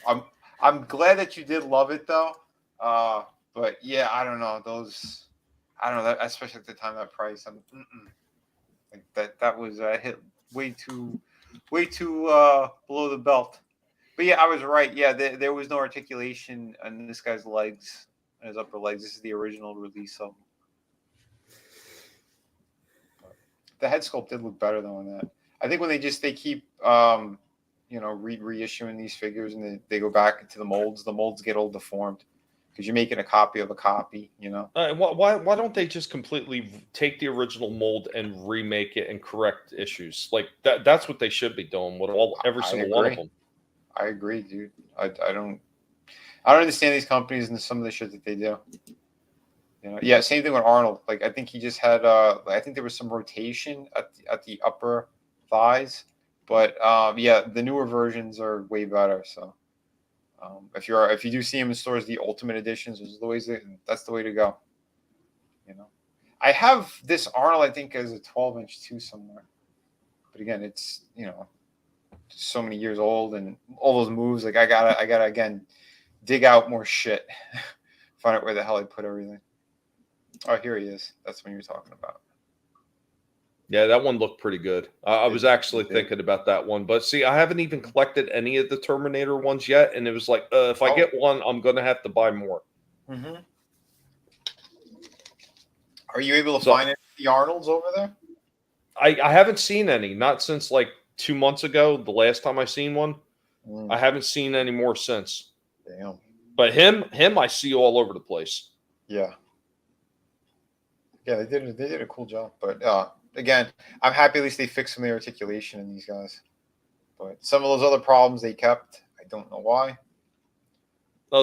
S4: I'm glad that you did love it though. But yeah, I don't know those. I don't know that, especially at the time that price. Like that was hit way too below the belt. But yeah, I was right. Yeah, there was no articulation on this guy's legs, and his upper legs. This is the original release of him. The head sculpt did look better though on that. I think when they keep reissuing these figures and they go back into the molds get all deformed because you're making a copy of a copy, you know.
S2: Why don't they just completely take the original mold and remake it and correct issues like that? That's what they should be doing with every single one of them.
S4: I agree, dude. I don't understand these companies and some of the shit that they do. You know, yeah, same thing with Arnold. Like I think he just had I think there was some rotation at the upper thighs, but yeah, the newer versions are way better. So if you do see them in stores, the Ultimate Editions, that's the way to go. You I have this Arnold, I think, as a 12-inch too somewhere. But again, it's, you know, so many years old and all those moves. Like I gotta again dig out more shit, find out where the hell I put everything. Oh, here he is. That's what you're talking about.
S2: Yeah, that one looked pretty good. I was actually thinking about that one, but see, I haven't even collected any of the Terminator ones yet, and it was like, if I get one, I'm gonna have to buy more.
S4: Mm-hmm. Are you able to find any of the Arnolds over there?
S2: I haven't seen any, not since like 2 months ago, the last time I seen one. I haven't seen any more since.
S4: Damn.
S2: But him I see all over the place.
S4: Yeah. Yeah, they did a cool job. But again, I'm happy at least they fixed some of the articulation in these guys. But some of those other problems they kept, I don't know why.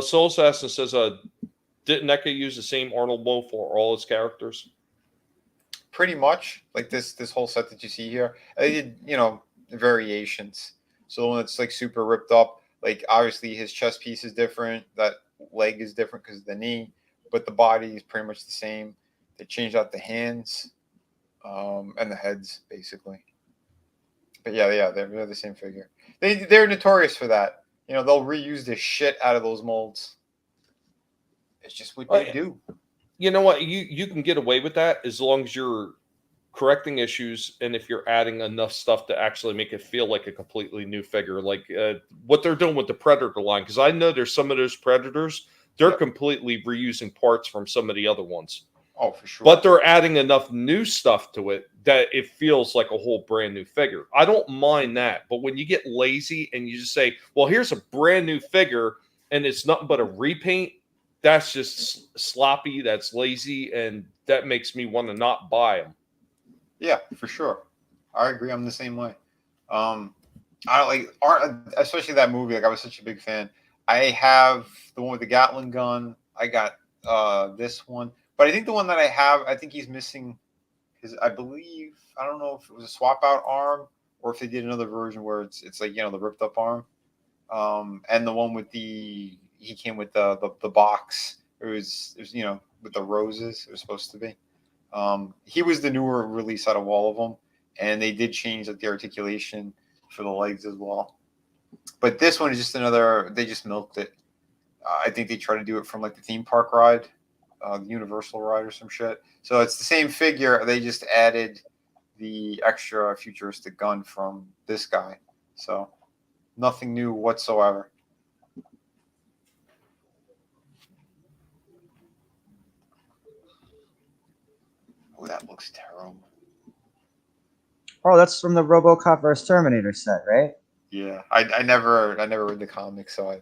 S2: Soul Assassin says, didn't NECA use the same Arnold mold for all its characters?
S4: Pretty much, like this whole set that you see here. They did, you know, variations. So the one that's like super ripped up, like obviously his chest piece is different, that leg is different because of the knee, but the body is pretty much the same. They changed out the hands and the heads, basically. But yeah, they're the same figure. They're notorious for that. You know, they'll reuse the shit out of those molds. It's just what they do.
S2: You know what? You can get away with that as long as you're correcting issues and if you're adding enough stuff to actually make it feel like a completely new figure, like what they're doing with the Predator line. Because I know there's some of those Predators, they're completely reusing parts from some of the other ones.
S4: Oh, for sure.
S2: But they're adding enough new stuff to it that it feels like a whole brand new figure. I don't mind that. But when you get lazy and you just say, well, here's a brand new figure and it's nothing but a repaint, that's just sloppy, that's lazy, and that makes me want to not buy them.
S4: Yeah, for sure. I agree. I'm the same way. I don't like art, especially that movie. Like I was such a big fan. I have the one with the Gatling gun. I got this one. But I think the one that I have, I think he's missing his, I believe, I don't know if it was a swap out arm or if they did another version where it's like, you know, the ripped up arm. And the one with he came with the box. It was, you know, with the roses, it was supposed to be. He was the newer release out of all of them. And they did change like the articulation for the legs as well. But this one is just another, they just milked it. I think they try to do it from like the theme park ride. The Universal ride or some shit. So it's the same figure. They just added the extra futuristic gun from this guy. So nothing new whatsoever. Oh, that looks terrible.
S8: Oh, that's from the RoboCop vs. Terminator set, right?
S4: Yeah, I never read the comics, so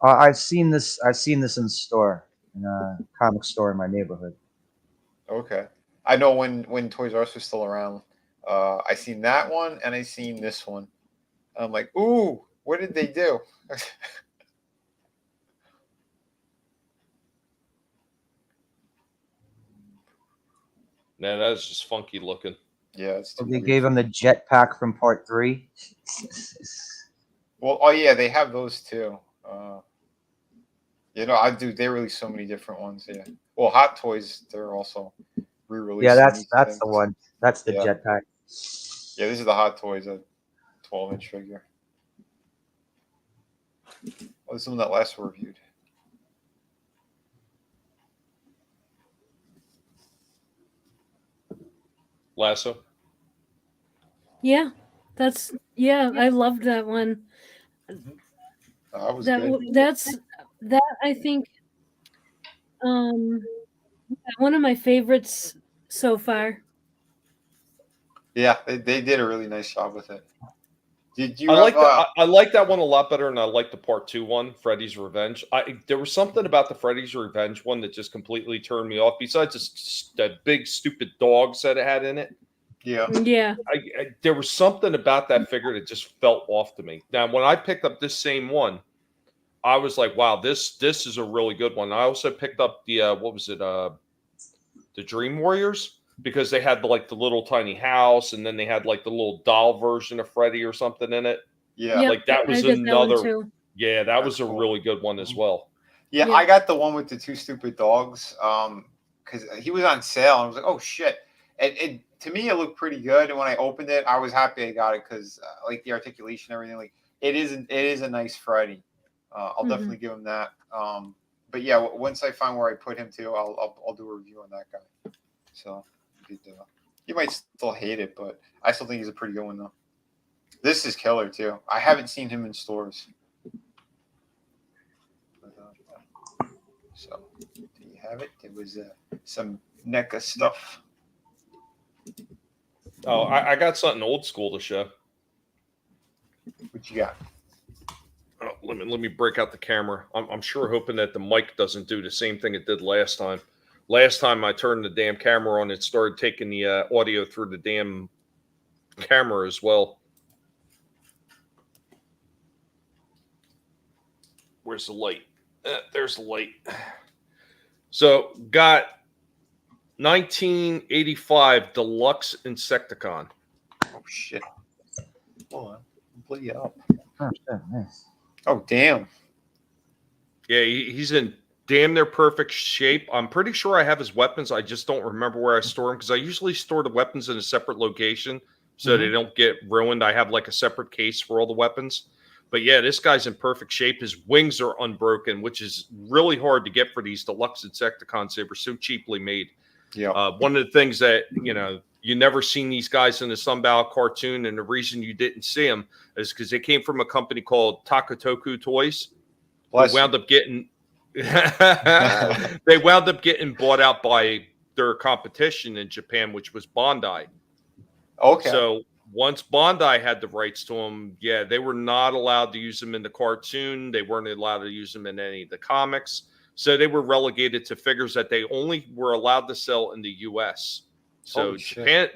S8: I've seen this in the store. In a comic store in my neighborhood.
S4: Okay. I know when Toys R Us was still around, I seen that one and I seen this one. I'm like, ooh, what did they do?
S2: Man, that's just funky looking.
S4: Yeah, it's too
S8: They
S4: weird.
S8: gave him the jetpack from Part 3.
S4: Well, oh yeah, they have those too. You know, they release so many different ones. Yeah. Well, Hot Toys, they're also re-releasing.
S8: Yeah, that's the one. That's the jetpack.
S4: Yeah, this is the Hot Toys, a 12-inch figure. Oh, this is the one that last reviewed.
S2: Lasso.
S5: Yeah, I loved that one.
S4: That was good.
S5: That I think one of my favorites so far.
S4: Yeah, they did a really nice job with it. Did you?
S2: I like that one a lot better than I like the Part 2 one, Freddy's Revenge. There was something about the Freddy's Revenge one that just completely turned me off. Besides that big stupid dogs that it had in it.
S4: Yeah.
S2: There was something about that figure that just felt off to me. Now, when I picked up this same one, I was like, wow, this is a really good one. I also picked up the the Dream Warriors, because they had the little tiny house, and then they had like the little doll version of Freddy or something in it.
S4: Yeah.
S2: Like that was another.
S5: Yeah,
S2: that was a really good one as well.
S4: Yeah, I got the one with the two stupid dogs. because he was on sale. And I was like, oh shit! And to me, it looked pretty good. And when I opened it, I was happy I got it because like the articulation, and everything. Like it is a nice Freddy. I'll definitely give him that. But yeah, once I find where I put him to, I'll do a review on that guy. So you might still hate it, but I still think he's a pretty good one though. This is killer too. I haven't seen him in stores. So do you have it? It was some NECA stuff.
S2: Oh, I got something old school to show.
S4: What you got?
S2: Oh, let me break out the camera. I'm sure hoping that the mic doesn't do the same thing it did last time. Last time I turned the damn camera on, it started taking the audio through the damn camera as well. Where's the light? There's the light. So got 1985 Deluxe Insecticon.
S4: Oh shit! Hold on, I'll blow you up.
S8: Oh shit, nice.
S4: Oh damn!
S2: Yeah, he's in damn near perfect shape. I'm pretty sure I have his weapons. I just don't remember where I store them because I usually store the weapons in a separate location so they don't get ruined. I have like a separate case for all the weapons. But yeah, this guy's in perfect shape. His wings are unbroken, which is really hard to get for these Deluxe Insecticons. They were so cheaply made.
S4: Yeah.
S2: One of the things that, you never seen these guys in the Sunbow cartoon, and the reason you didn't see them is because they came from a company called Takatoku Toys. They wound up getting bought out by their competition in Japan, which was Bandai.
S4: Okay.
S2: So once Bandai had the rights to them, yeah, they were not allowed to use them in the cartoon. They weren't allowed to use them in any of the comics. So they were relegated to figures that they only were allowed to sell in the U.S. So Japan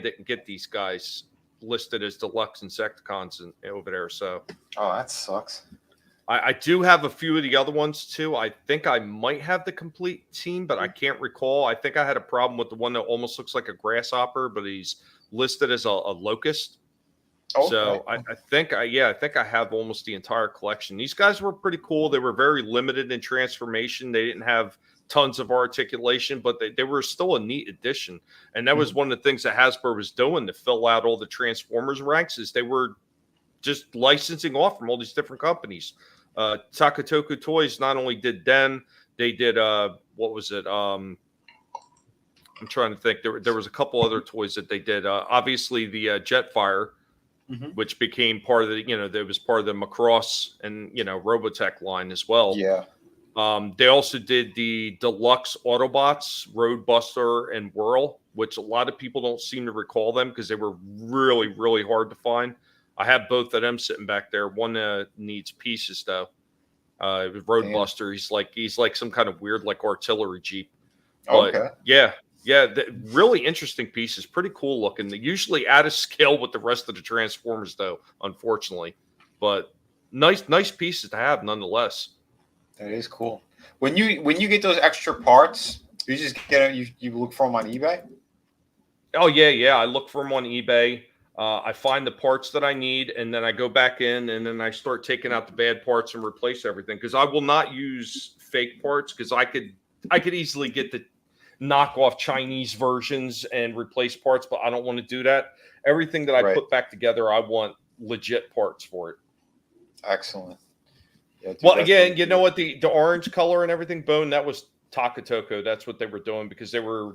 S2: didn't get these guys listed as Deluxe Insecticons over there. So
S4: that sucks.
S2: I do have a few of the other ones too. I think I might have the complete team, but I can't recall. I think I had a problem with the one that almost looks like a grasshopper, but he's listed as a locust. Okay. So I think I have almost the entire collection. These guys were pretty cool. They were very limited in transformation. They didn't have tons of articulation, but they were still a neat addition. And that was one of the things that Hasbro was doing to fill out all the Transformers ranks, is they were just licensing off from all these different companies. Takatoku Toys not only did them, they did what was it? I'm trying to think. There was a couple other toys that they did. Obviously the Jetfire, which became part of the, that was part of the Macross and Robotech line as well.
S4: Yeah.
S2: They also did the Deluxe Autobots, Roadbuster and Whirl, which a lot of people don't seem to recall them because they were really, really hard to find. I have both of them sitting back there. One needs pieces though. Roadbuster, he's like some kind of weird like artillery jeep. But,
S4: okay.
S2: Yeah, really interesting pieces. Pretty cool looking. They're usually out of scale with the rest of the Transformers though, unfortunately. But nice pieces to have nonetheless.
S4: That is cool. When you get those extra parts, you just get you look for them on eBay?
S2: Oh yeah. I look for them on eBay. I find the parts that I need, and then I go back in, and then I start taking out the bad parts and replace everything. Because I will not use fake parts, because I could easily get the knockoff Chinese versions and replace parts, but I don't want to do that. Everything that I put back together, I want legit parts for it.
S4: Excellent.
S2: Yeah, well, again, you know what, the orange color and everything, Bone, that was Takatoku. That's what they were doing, because they were.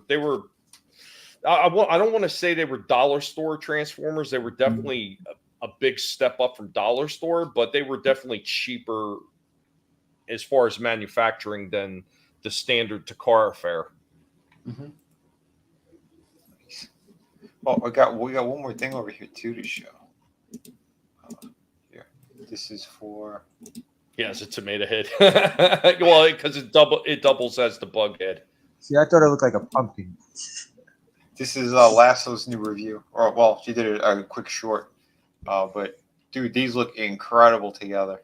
S2: I don't want to say they were dollar store Transformers. They were definitely a big step up from dollar store, but they were definitely cheaper as far as manufacturing than the standard Takara fare.
S4: Mm-hmm. Nice. Well, we got one more thing over here too to show. Here, this is for.
S2: Yes, it's a tomato head. Well, because it doubles as the bug head.
S8: See, I thought it looked like a pumpkin.
S4: This is Lasso's new review. Or well, she did a quick short. But dude, these look incredible together.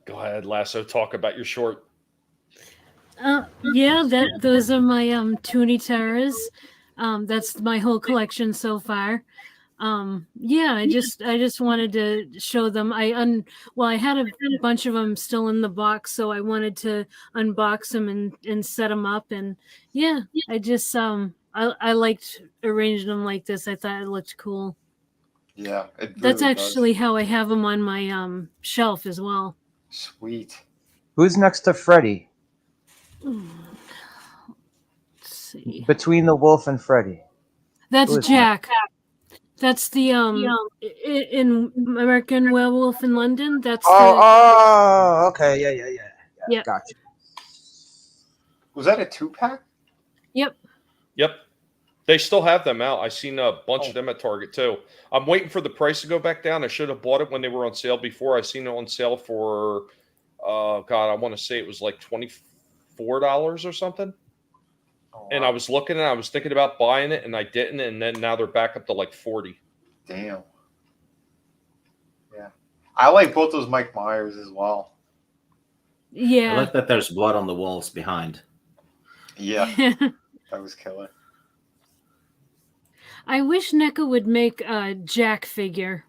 S2: Go ahead, Lasso. Talk about your short.
S5: Yeah, those are my Toonie Terrors. That's my whole collection so far. Yeah, I just wanted to show them. I had a bunch of them still in the box, so I wanted to unbox them and set them up. And yeah, I just I liked arranging them like this. I thought it looked cool.
S4: Yeah, it
S5: That's
S4: really
S5: actually
S4: does.
S5: how I have them on my shelf as well.
S4: Sweet.
S8: Who's next to Freddy?
S5: Let's see.
S8: Between the wolf and Freddy.
S5: That's
S8: Who is
S5: Jack. That's the in American Werewolf in London. That's
S8: Okay, yeah.
S5: Yep.
S8: Gotcha.
S4: Was that a 2-pack?
S5: Yep.
S2: They still have them out. I seen a bunch of them at Target too. I'm waiting for the price to go back down. I should have bought it when they were on sale before. I seen it on sale for, God, I want to say it was like $24 or something.
S4: Oh, wow.
S2: And I was looking and I was thinking about buying it and I didn't. And then now they're back up to like 40.
S4: Damn. Yeah. I like both those Mike Myers as well.
S5: Yeah.
S3: I like that there's blood on the walls behind.
S4: Yeah. That was killer.
S5: I wish NECA would make a Jack figure.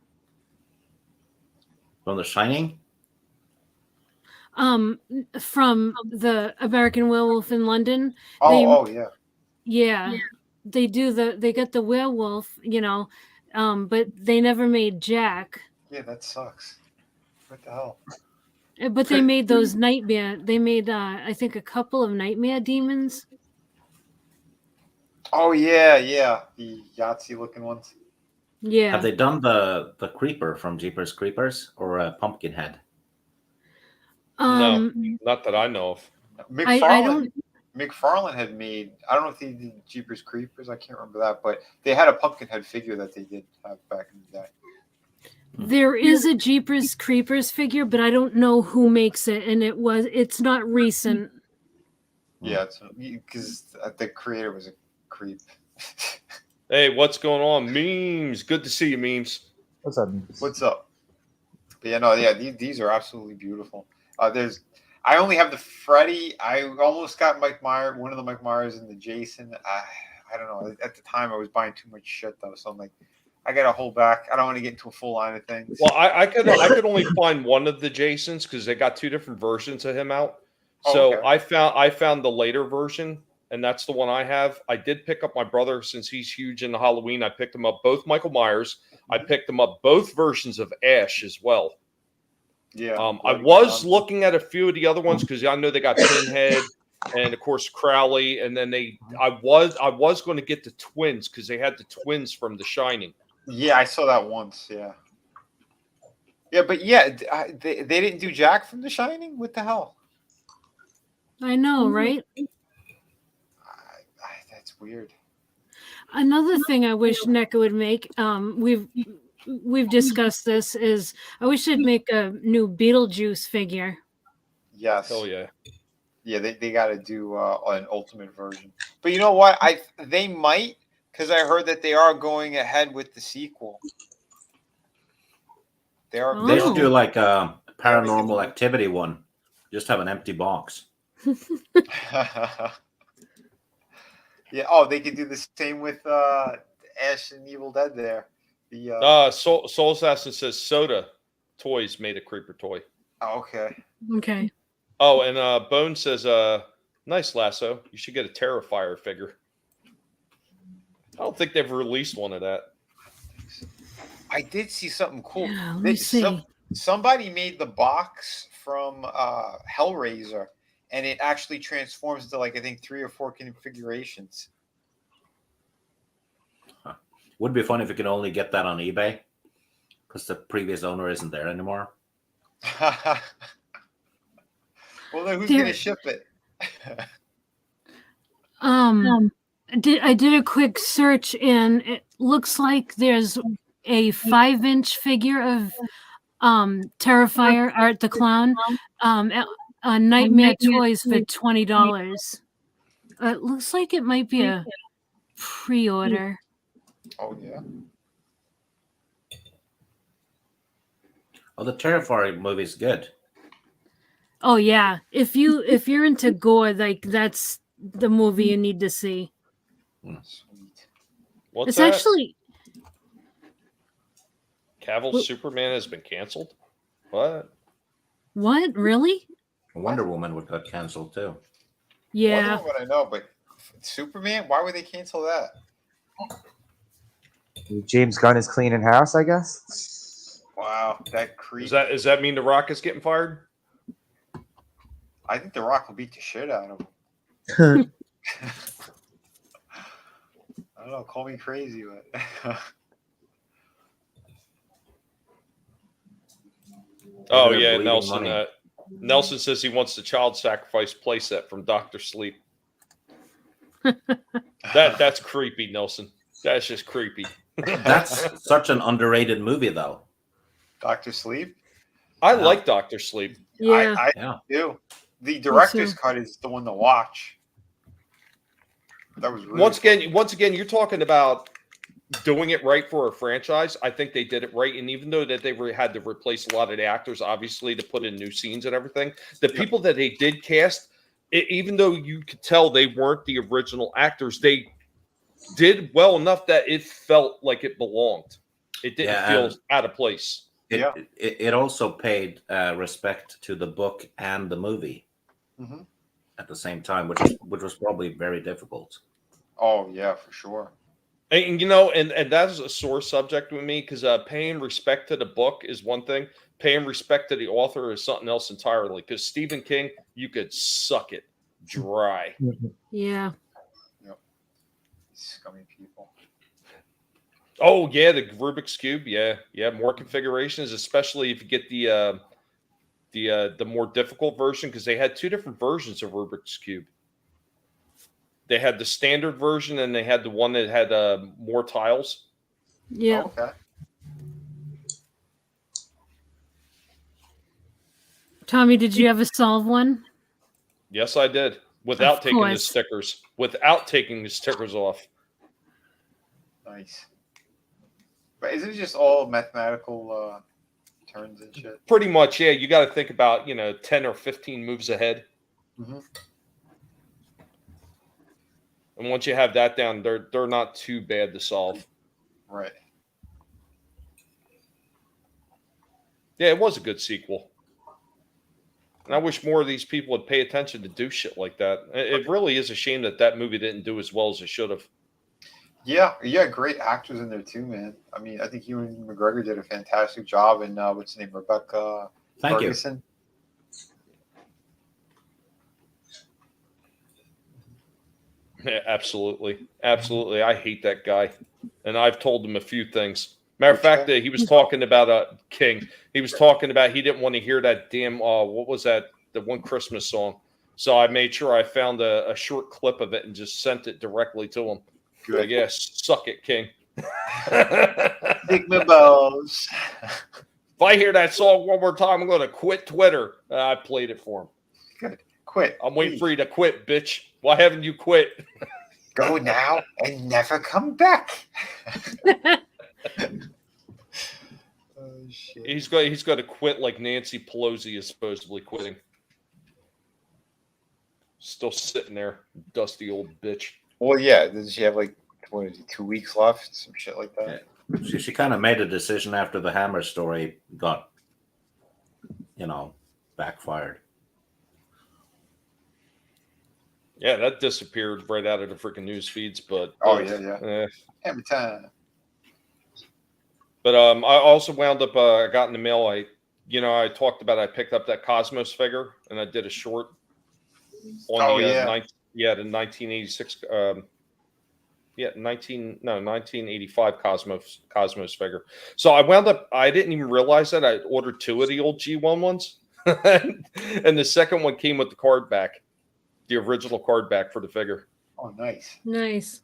S3: From The Shining?
S5: From the American Werewolf in London.
S4: Yeah.
S5: Yeah. They got the werewolf, but they never made Jack.
S4: Yeah, that sucks. What the hell?
S5: But they made those nightmare. They made, I think, a couple of nightmare demons.
S4: Oh yeah. The Yahtzee looking ones.
S5: Yeah.
S3: Have they done the Creeper from Jeepers Creepers or a Pumpkinhead?
S2: No, not that I know of.
S4: McFarlane had made. I don't know if they did Jeepers Creepers. I can't remember that, but they had a Pumpkinhead figure that they did have back in the day.
S5: There is a Jeepers Creepers figure, but I don't know who makes it, and it's not recent.
S4: Yeah, because the creator was a creep.
S2: Hey, what's going on? Memes. Good to see you, Memes.
S8: What's up?
S4: What's up? But yeah, these are absolutely beautiful. I only have the Freddy. I almost got Mike Myers, one of the Mike Myers and the Jason. I don't know. At the time, I was buying too much shit though, so I'm like, I gotta hold back. I don't want to get into a full line of things.
S2: Well, I could only find one of the Jasons because they got two different versions of him out. So okay. I found the later version, and that's the one I have. I did pick up my brother since he's huge into Halloween. I picked him up both Michael Myers. I picked him up both versions of Ash as well.
S4: Yeah.
S2: I was looking at a few of the other ones because I know they got Pinhead and of course Crowley, and then I was going to get the twins because they had the twins from The Shining.
S4: Yeah, I saw that once. Yeah. Yeah, but yeah, they didn't do Jack from The Shining. What the hell?
S5: I know, right?
S4: That's weird.
S5: Another thing I wish NECA would make, we've discussed this, is I wish they'd make a new Beetlejuice figure.
S4: Yes.
S2: Oh yeah.
S4: Yeah, they got to do an ultimate version. But you know what? They might, because I heard that they are going ahead with the sequel. They
S3: should do like a Paranormal Activity one. Just have an empty box.
S4: Yeah. Oh, they could do the same with Ash and Evil Dead there.
S2: Soul Assassin says Soda Toys made a creeper toy.
S4: Oh, okay.
S5: Okay.
S2: Oh, and Bone says, nice Lasso. You should get a Terrifier figure. I don't think they've released one of that.
S4: I did see something cool.
S5: Yeah, let me see.
S4: Somebody made the box from Hellraiser, and it actually transforms into like I think 3 or 4 configurations.
S3: Would be fun if you could only get that on eBay, because the previous owner isn't there anymore.
S4: Well, then who's going to ship it?
S5: I did a quick search, and it looks like there's a 5-inch figure of Terrifier, Art the Clown, Nightmare Toys for $20. It looks like it might be a pre-order.
S4: Oh yeah.
S3: Oh, the Terrifier movie is good.
S5: Oh yeah, if you're into gore, like that's the movie you need to see.
S4: Sweet.
S2: What's
S5: It's
S2: that?
S5: actually
S2: Cavill's Superman has been canceled? What?
S5: What? Really?
S3: Wonder Woman would got canceled too.
S5: Yeah.
S4: Wonder Woman, I know, but Superman, why would they cancel that?
S8: James Gunn is cleaning house, I guess.
S4: Wow, that creep.
S2: Does that mean The Rock is getting fired?
S4: I think The Rock will beat the shit out of him. I don't know, call me crazy, but
S2: Oh
S3: They're
S2: yeah,
S3: bleeding
S2: Nelson.
S3: money.
S2: Nelson says he wants the child sacrifice playset from Doctor Sleep. That's creepy, Nelson. That's just creepy.
S3: That's such an underrated movie, though.
S4: Dr. Sleep?
S2: I like Doctor Sleep.
S5: Yeah.
S4: I do. The director's cut is the one to watch. That was really
S2: Once again, you're talking about doing it right for a franchise. I think they did it right, and even though that they had to replace a lot of the actors, obviously, to put in new scenes and everything, the people that they did cast, even though you could tell they weren't the original actors, they did well enough that it felt like it belonged. It didn't feel out of place.
S3: It also paid respect to the book and the movie at the same time, which was probably very difficult.
S4: Oh yeah, for sure.
S2: And and that is a sore subject with me, because paying respect to the book is one thing. Paying respect to the author is something else entirely. Because Stephen King, you could suck it dry.
S5: Yeah.
S4: Yep. Scummy people.
S2: Oh yeah, the Rubik's Cube. Yeah, more configurations, especially if you get the more difficult version, because they had two different versions of Rubik's Cube. They had the standard version, and they had the one that had more tiles.
S5: Yeah.
S4: Oh, okay.
S5: Tommy, did you ever solve one?
S2: Yes, I did. Without taking the stickers. Without taking the stickers off.
S4: Nice. But isn't it just all mathematical turns and shit?
S2: Pretty much, yeah. You got to think about 10 or 15 moves ahead.
S4: Mm-hmm.
S2: And once you have that down, they're not too bad to solve.
S4: Right.
S2: Yeah, it was a good sequel. And I wish more of these people would pay attention to do shit like that. It really is a shame that movie didn't do as well as it should have.
S4: Yeah, great actors in there too, man. I mean, I think Ewan McGregor did a fantastic job, and what's her name, Rebecca Ferguson.
S2: Yeah, absolutely. I hate that guy, and I've told him a few things. Matter of fact, he was talking about King. He was talking about he didn't want to hear that damn what was that? The one Christmas song. So I made sure I found a short clip of it and just sent it directly to him.
S4: Good.
S2: Yes, suck it, King.
S4: Dick my balls.
S2: If I hear that song one more time, I'm going to quit Twitter. I played it for him.
S4: Good. Quit.
S2: I'm waiting for you to quit, bitch. Why haven't you quit?
S4: Go now and never come back. Oh, shit.
S2: He's got to quit like Nancy Pelosi is supposedly quitting. Still sitting there, dusty old bitch.
S4: Well, yeah. Does she have 2 weeks left? Some shit like that.
S3: Yeah. She kind of made a decision after the Hammer story got, backfired.
S2: Yeah, that disappeared right out of the freaking news feeds. But
S4: yeah. Every time.
S2: But I also wound up. I got in the mail. I talked about. I picked up that Cosmos figure, and I did a short on the 1986. 1985 Cosmos figure. So I wound up. I didn't even realize that I ordered 2 of the old G1 ones, and the second one came with the card back, the original card back for the figure.
S4: Oh, nice.
S5: Nice.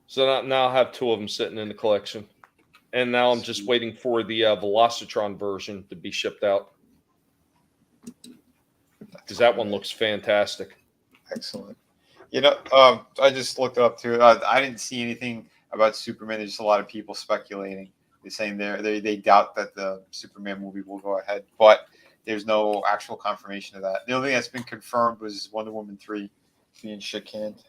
S2: So now I have 2 of them sitting in the collection. And now I'm just waiting for the Velocitron version to be shipped out. Because that one looks fantastic.
S4: Excellent. I just looked it up too. I didn't see anything about Superman. There's just a lot of people speculating. They're saying they doubt that the Superman movie will go ahead. But there's no actual confirmation of that. The only thing that's been confirmed was Wonder Woman 3 being shit canned.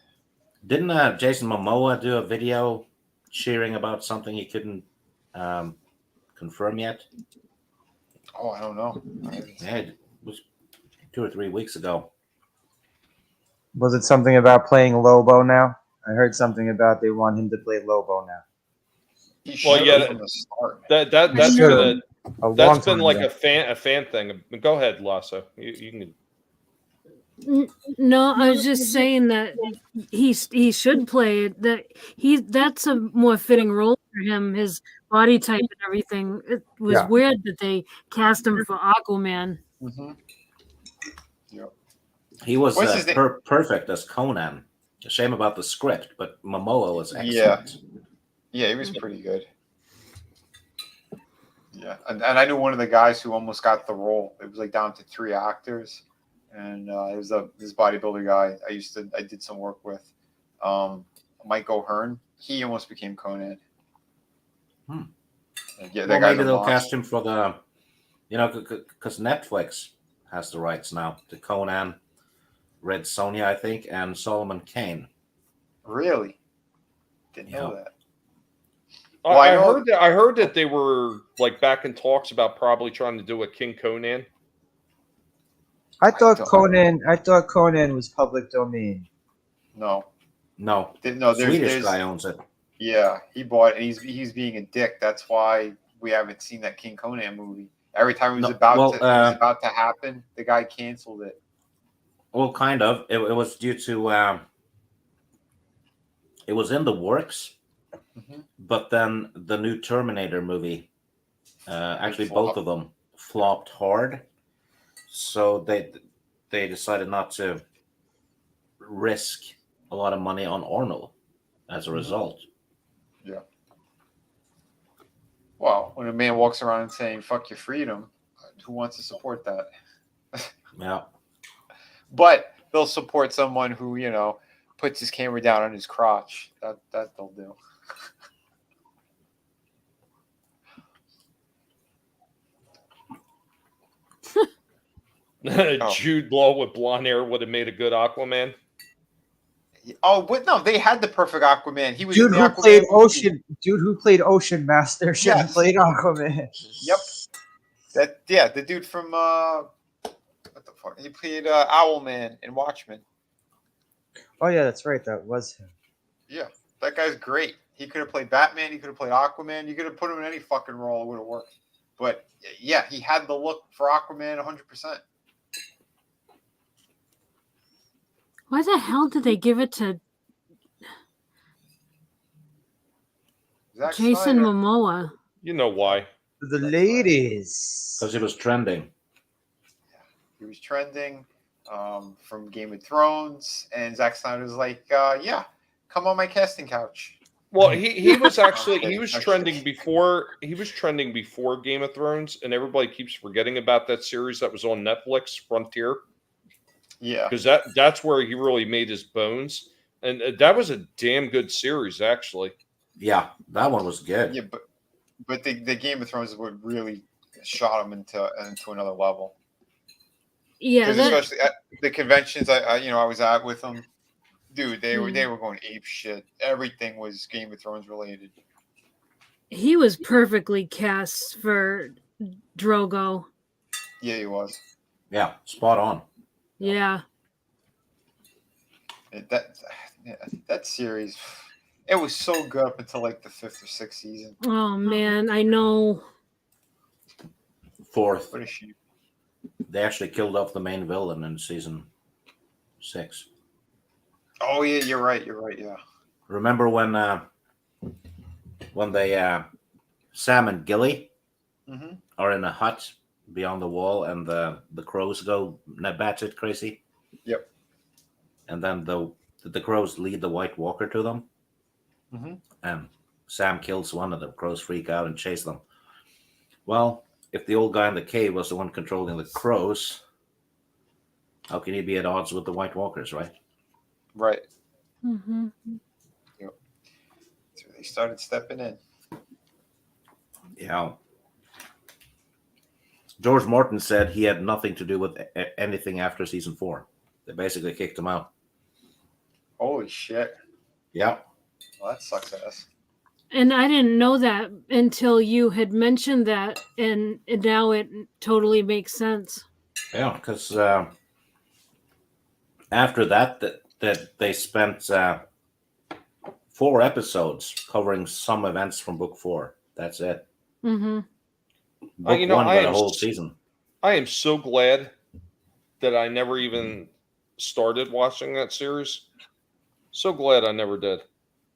S3: Didn't Jason Momoa do a video cheering about something he couldn't confirmed yet?
S4: Oh, I don't know.
S3: Yeah, it was 2 or 3 weeks ago.
S8: Was it something about playing Lobo now? I heard something about they want him to play Lobo now.
S4: He
S2: Well,
S4: should
S2: yeah,
S4: from the start.
S2: that's
S8: Sure.
S2: gonna
S8: A
S2: that's
S8: long
S2: been
S8: time
S2: like
S8: ago.
S2: a fan thing. Go ahead, Lasso. You can.
S5: No, I was just saying that he should play it. That's a more fitting role for him. His body type and everything. It was
S8: Yeah.
S5: weird that they cast him for Aquaman.
S4: Mm-hmm. Yep.
S3: He was
S4: What's his name?
S3: perfect as Conan. A shame about the script, but Momoa was excellent.
S4: Yeah, he was pretty good. Yeah, and I knew one of the guys who almost got the role. It was like down to 3 actors, and it was this bodybuilder guy I did some work with, Mike O'Hearn. He almost became Conan. Yeah,
S3: Well, maybe they'll cast him for the, because Netflix has the rights now to Conan, Red Sonja, I think, and Solomon Kane.
S4: Really? Didn't know that.
S2: Well, I heard that they were like back in talks about probably trying to do a King Conan.
S8: I thought Conan was public domain.
S4: No.
S3: Swedish guy owns it.
S4: Yeah, he bought it, and he's being a dick. That's why we haven't seen that King Conan movie. Every time it was about to happen, the guy canceled it.
S3: Well, kind of. It was due to it was in the works, but then the new Terminator movie, actually both of them flopped hard, so they decided not to risk a lot of money on Arnold as a result.
S4: Yeah. Well, when a man walks around and saying "fuck your freedom," who wants to support that?
S3: Yeah.
S4: But they'll support someone who, puts his camera down on his crotch. That they'll do.
S2: Jude Law with blonde hair would have made a good Aquaman.
S4: Oh, but no, they had the perfect Aquaman. He was
S8: dude
S4: in the
S8: who
S4: Aquaman
S8: played
S4: movie.
S8: Ocean. Dude who played Ocean Master should have played Aquaman.
S4: Yep. The dude from what the fuck? He played Owlman in Watchmen.
S8: Oh yeah, that's right. That was him.
S4: Yeah, that guy's great. He could have played Batman. He could have played Aquaman. You could have put him in any fucking role. It would have worked. But yeah, he had the look for Aquaman 100%.
S5: Why the hell did they give it to Jason Momoa?
S2: You know why?
S8: The ladies.
S3: Because it was trending.
S4: He was trending from Game of Thrones, and Zack Snyder was like, "Yeah, come on my casting couch."
S2: Well, he was actually trending before Game of Thrones, and everybody keeps forgetting about that series that was on Netflix, Frontier.
S4: Yeah,
S2: because that's where he really made his bones, and that was a damn good series, actually.
S3: Yeah, that one was good.
S4: Yeah, but the Game of Thrones is what really shot him into another level.
S5: Yeah,
S4: especially at the conventions I was at with them, dude, they were going ape shit. Everything was Game of Thrones related.
S5: He was perfectly cast for Drogo.
S4: Yeah, he was.
S3: Yeah, spot on.
S5: Yeah.
S4: That series, it was so good up until like the 5th or 6th season.
S5: Oh man, I know.
S3: 4th.
S4: What is she?
S3: They actually killed off the main villain in season 6.
S4: Oh yeah, you're right. Yeah.
S3: Remember when they Sam and Gilly are in a hut beyond the wall, and the crows go batshit crazy?
S4: Yep.
S3: And then the crows lead the White Walker to them, and Sam kills one of the crows, freak out and chase them. Well, if the old guy in the cave was the one controlling the crows, how can he be at odds with the White Walkers, right?
S4: Right.
S5: Mm-hmm.
S4: Yep. So they started stepping in.
S3: Yeah. George Martin said he had nothing to do with anything after season 4. They basically kicked him out.
S4: Holy shit.
S3: Yeah.
S4: Well, that sucks ass.
S5: And I didn't know that until you had mentioned that, and now it totally makes sense.
S3: Yeah, because after that they spent 4 episodes covering some events from book 4. That's it.
S5: Mm-hmm.
S3: Book 1 got a whole season.
S2: I am so glad that I never even started watching that series. So glad I never did.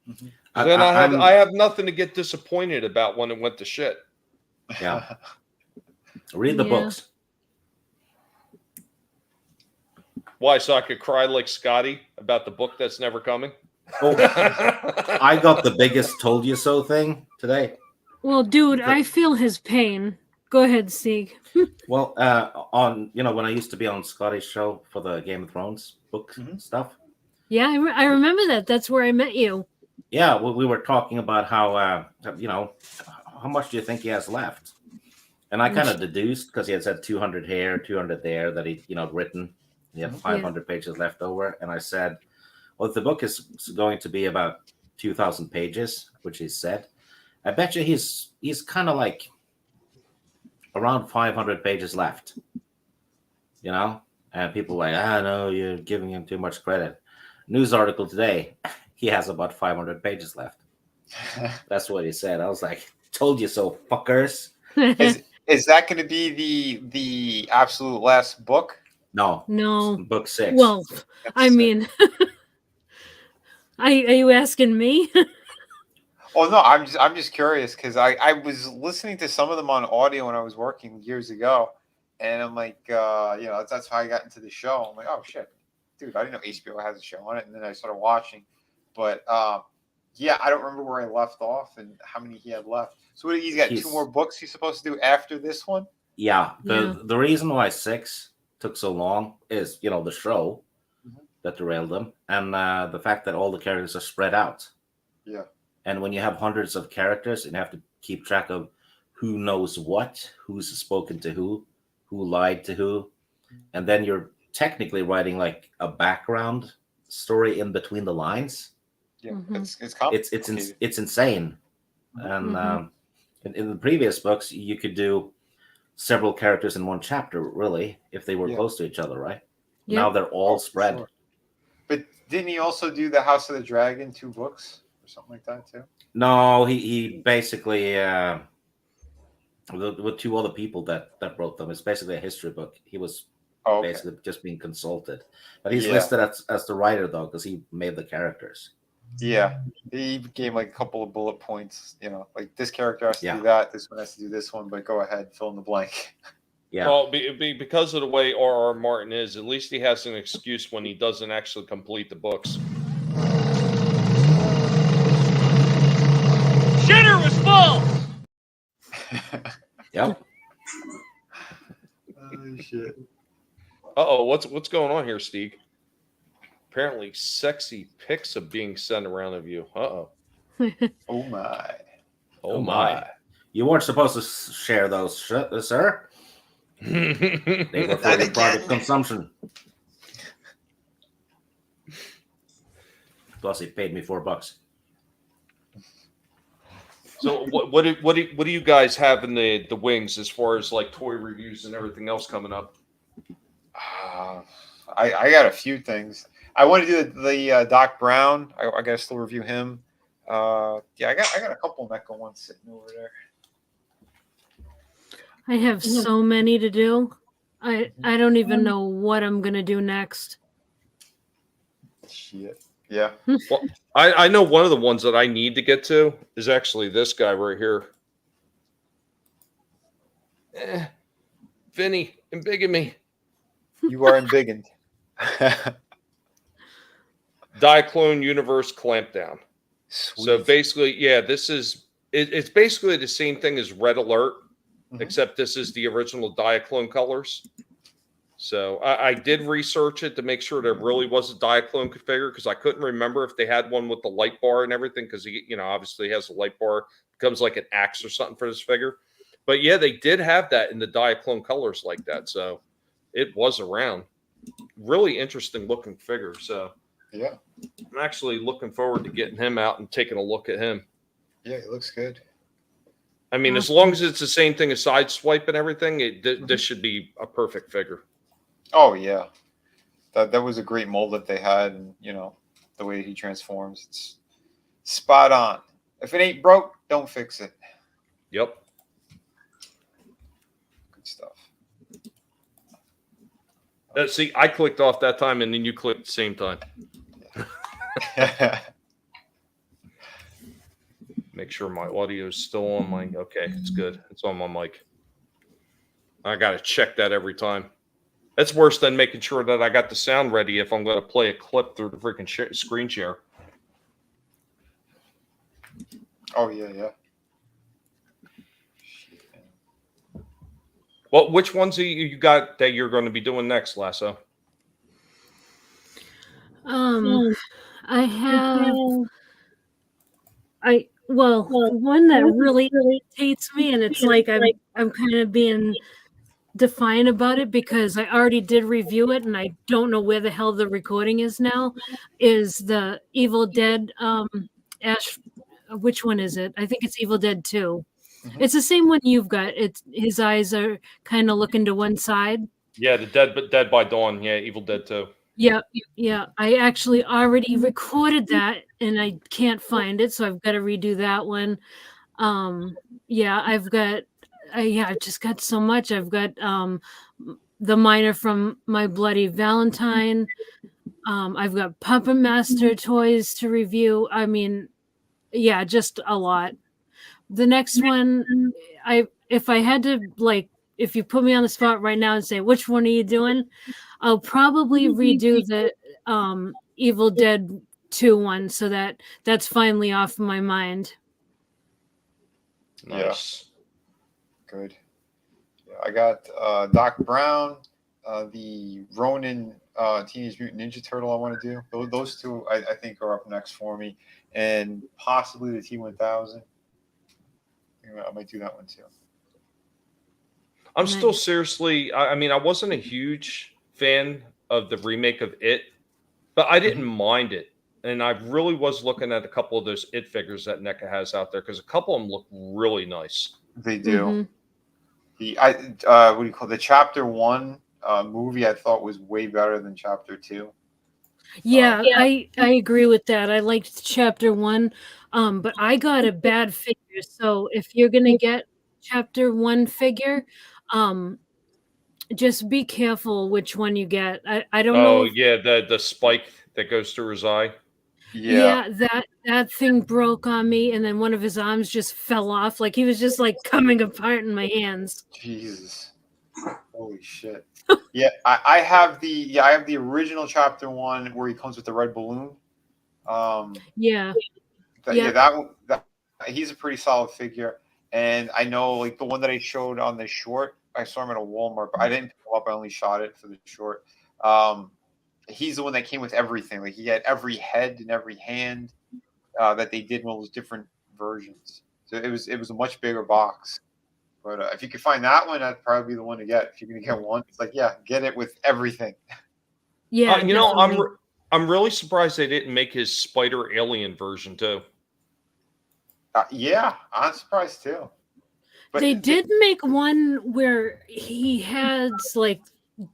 S4: Mhm.
S2: Then I have nothing to get disappointed about when it went to shit.
S3: Yeah. Read the books.
S2: Why? So I could cry like Scotty about the book that's never coming?
S3: Oh, I got the biggest told you so thing today.
S5: Well, dude, I feel his pain. Go ahead, Sieg.
S3: Well, on when I used to be on Scotty's show for the Game of Thrones book stuff.
S5: Yeah, I remember that. That's where I met you.
S3: Yeah, we were talking about how how much do you think he has left? And I kind of deduced, because he had said 200 here, 200 there, that he written. He had 500 pages left over, and I said, well, if the book is going to be about 2,000 pages, which he said, I bet you he's kind of like around 500 pages left. And people were like, no, you're giving him too much credit. News article today, he has about 500 pages left. That's what he said. I was like, told you so, fuckers.
S4: Is that going to be the absolute last book?
S3: No. Book 6.
S5: Well, I mean, are you asking me?
S4: Oh no, I'm just curious, because I was listening to some of them on audio when I was working years ago, and I'm like, that's how I got into the show. I'm like, oh shit, dude, I didn't know HBO has a show on it, and then I started watching, but yeah, I don't remember where I left off and how many he had left. So he's got 2 more books he's supposed to do after this one.
S3: Yeah, the reason why 6 took so long is the show that derailed them, and the fact that all the characters are spread out.
S4: Yeah.
S3: And when you have hundreds of characters and you have to keep track of who knows what, who's spoken to who lied to who, and then you're technically writing like a background story in between the lines.
S4: Yeah, it's complicated.
S3: It's insane. And in the previous books, you could do several characters in one chapter, really, if they were close to each other, right? Yep. Now they're all spread.
S4: Sure. But didn't he also do the House of the Dragon 2 books or something like that too?
S3: No, he basically with 2 other people that wrote them. It's basically a history book. He was basically just being consulted, but he's listed as the writer though, because he made the characters.
S4: Yeah, he gave like a couple of bullet points. Like this character has to do that. This one has to do this one. But go ahead, fill in the blank.
S3: Yeah.
S2: Well, because of the way R.R. Martin is, at least he has an excuse when he doesn't actually complete the books.
S1: Shitter was full.
S3: Yep.
S4: Oh shit.
S2: Uh-oh, what's going on here, Steve? Apparently, sexy pics are being sent around of you. Uh-oh.
S4: Oh my.
S2: Oh my.
S3: You weren't supposed to share those, sir. They were for your private consumption. Plus, he paid me $4.
S2: So what do you guys have in the wings as far as like toy reviews and everything else coming up?
S4: I got a few things. I want to do the Doc Brown. I got to still review him. I got a couple Mecha ones sitting over there.
S5: I have so many to do. I don't even know what I'm gonna do next.
S4: Shit. Yeah.
S2: Well, I know one of the ones that I need to get to is actually this guy right here. Vinnie, embiggen me.
S4: You are embiggened.
S2: Diaclone Universe Clampdown.
S4: Sweet.
S2: So basically, this is it's basically the same thing as Red Alert, except this is the original Diaclone colors. So I did research it to make sure there really was a Diaclone configure, because I couldn't remember if they had one with the light bar and everything, because he, obviously has a light bar, becomes like an axe or something for this figure. But yeah, they did have that in the Diaclone colors like that, so it was around. Really interesting looking figure. So
S4: yeah,
S2: I'm actually looking forward to getting him out and taking a look at him.
S4: Yeah, it looks good.
S2: I mean, as long as it's the same thing as Sideswipe and everything, this should be a perfect figure.
S4: Oh yeah, that was a great mold that they had, and the way he transforms, it's spot on. If it ain't broke, don't fix it.
S2: Yep.
S4: Good stuff.
S2: See, I clicked off that time, and then you clicked at the same time. Make sure my audio is still on my. Okay, it's good. It's on my mic. I got to check that every time. That's worse than making sure that I got the sound ready if I'm going to play a clip through the freaking screen share.
S4: Oh yeah.
S2: Well, which ones you got that you're going to be doing next, Lasso?
S5: I have. The one that really irritates me, and it's like I'm kind of being defiant about it because I already did review it and I don't know where the hell the recording is now, is the Evil Dead Ash. Which one is it? I think it's Evil Dead 2.
S4: Mhm.
S5: It's the same one you've got. It's his eyes are kind of looking to one side.
S2: Yeah, the Dead by Dawn. Yeah, Evil Dead 2.
S5: Yeah. I actually already recorded that and I can't find it, so I've got to redo that one. I've just got so much. I've got the Miner from My Bloody Valentine. I've got Puppet Master toys to review. I mean, yeah, just a lot. The next one, if I had to, like, if you put me on the spot right now and say which one are you doing, I'll probably redo the Evil Dead 2 one, so that's finally off my mind.
S2: Nice.
S4: Yeah. Good. Yeah, I got Doc Brown, the Ronin Teenage Mutant Ninja Turtle I want to do. Those two I think are up next for me, and possibly the T-1000. I might do that one too.
S2: I'm still seriously, I mean, I wasn't a huge fan of the remake of It, but I didn't mind it. And I really was looking at a couple of those It figures that NECA has out there because a couple of them look really nice.
S4: They do. What do you call it? The Chapter 1 movie I thought was way better than Chapter 2.
S5: Yeah, I agree with that. I liked Chapter 1, but I got a bad figure. So if you're gonna get Chapter 1 figure, just be careful which one you get. I don't know.
S2: Oh yeah, the spike that goes through his eye.
S5: Yeah, that thing broke on me, and then one of his arms just fell off. Like he was just like coming apart in my hands.
S4: Jesus. Holy shit. Yeah, I have the original Chapter 1 where he comes with the red balloon. That one, he's a pretty solid figure. And I know, like, the one that I showed on the short, I saw him at a Walmart, but I didn't pick him up. I only shot it for the short. He's the one that came with everything. Like, he had every head and every hand that they did in all those different versions. So it was a much bigger box. But if you could find that one, that'd probably be the one to get. If you're going to get one, it's like, yeah, get it with everything.
S5: Yeah,
S2: I'm really surprised they didn't make his Spider Alien version too.
S4: Yeah, I'm surprised too.
S5: But they did make one where he has like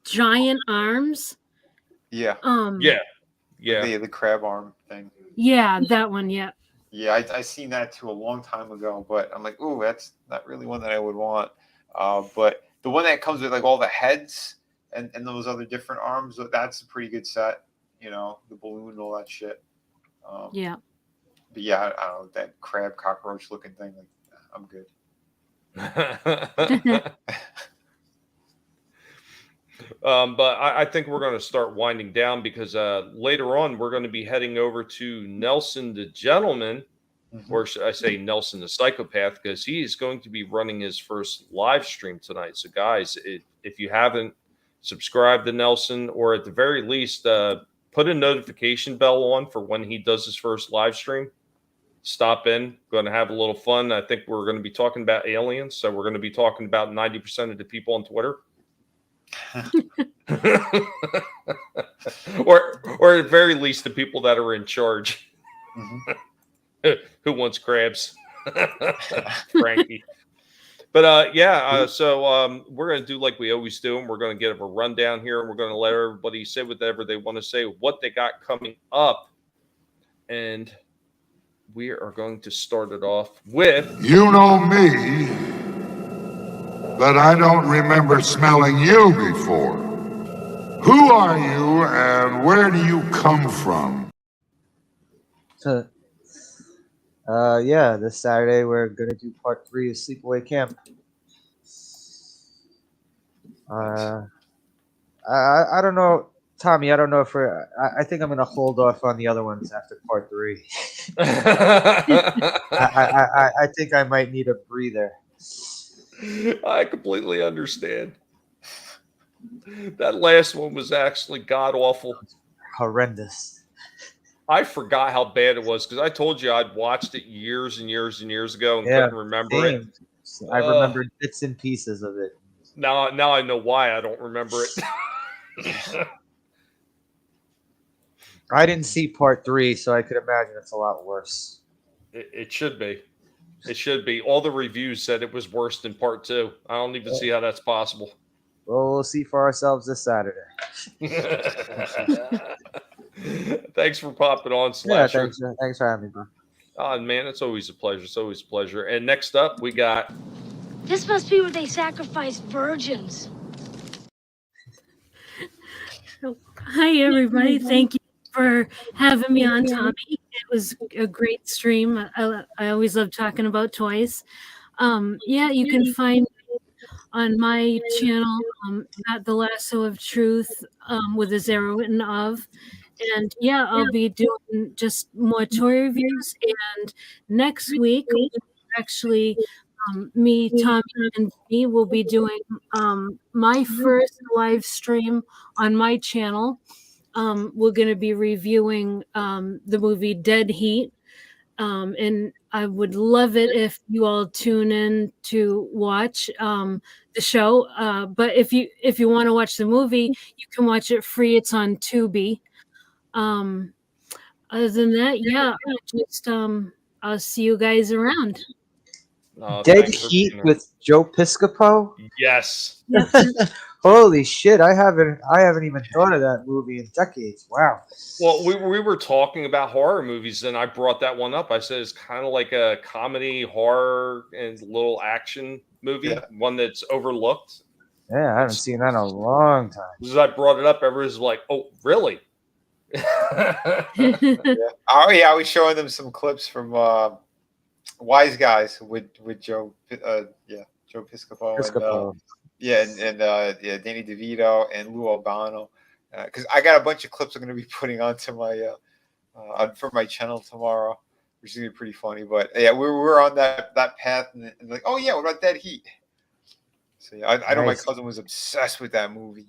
S5: giant arms.
S4: Yeah.
S2: Yeah.
S4: The crab arm thing.
S5: Yeah, that one. Yeah.
S4: Yeah, I seen that too a long time ago, but I'm like, ooh, that's not really one that I would want. But the one that comes with like all the heads and those other different arms, that's a pretty good set. You know, the balloon and all that shit.
S5: Yeah.
S4: But yeah, I don't know, that crab cockroach looking thing. Like, I'm good.
S2: But I think we're going to start winding down because later on we're going to be heading over to Nelson the Gentleman, or should I say Nelson the Psychopath, because he is going to be running his first live stream tonight. So guys, if you haven't subscribed to Nelson, or at the very least put a notification bell on for when he does his first live stream, stop in. Going to have a little fun. I think we're going to be talking about aliens, so we're going to be talking about 90% of the people on Twitter. or at the very least the people that are in charge. Who wants crabs? Frankie. But so we're going to do like we always do, and we're going to give a rundown here, and we're going to let everybody say whatever they want to say, what they got coming up, and we are going to start it off with...
S9: You know me, but I don't remember smelling you before. Who are you, and where do you come from?
S8: Yeah, this Saturday we're gonna do part 3 of Sleepaway Camp. I don't know, Tommy. I don't know if I think I'm gonna hold off on the other ones after part 3. I think I might need a breather.
S2: I completely understand. That last one was actually god awful,
S8: horrendous.
S2: I forgot how bad it was because I told you I'd watched it years and years and years ago and couldn't remember it.
S8: I remembered bits and pieces of it.
S2: Now I know why I don't remember it.
S8: I didn't see part 3, so I could imagine it's a lot worse.
S2: It should be. It should be. All the reviews said it was worse than part 2. I don't even see how that's possible.
S8: Well, we'll see for ourselves this Saturday.
S2: Thanks for popping on,
S8: Slasher.
S2: Yeah,
S8: thanks for having me, bro.
S2: Oh, man, it's always a pleasure. It's always a pleasure. And next up, we got...
S10: This must be where they sacrificed virgins.
S5: Hi, everybody. Thank you for having me on, Tommy. It was a great stream. I always love talking about toys. Yeah, you can find me on my channel at The Lasso of Truth with a 0 written of. And yeah, I'll be doing just more toy reviews. And next week, actually, me, Tommy, and me will be doing my first live stream on my channel. We're going to be reviewing the movie Dead Heat. And I would love it if you all tune in to watch the show. But if you want to watch the movie, you can watch it free. It's on Tubi. Other than that, yeah, I'll see you guys around.
S8: Dead Heat with Joe Piscopo?
S2: Yes.
S8: Holy shit! I haven't even thought of that movie in decades. Wow.
S2: Well, we were talking about horror movies, and I brought that one up. I said it's kind of like a comedy, horror, and little action movie, one that's overlooked.
S8: Yeah, I haven't seen that in a long time.
S2: As I brought it up, everyone's like, "Oh, really?"
S4: Oh yeah, I was showing them some clips from Wise Guys with Joe Joe Piscopo. And Danny DeVito and Lou Albano, because I got a bunch of clips I'm going to be putting onto my for my channel tomorrow, which is going to be pretty funny. But yeah, we're on that path, and like, oh yeah, what about Dead Heat? So yeah, I know my cousin was obsessed with that movie.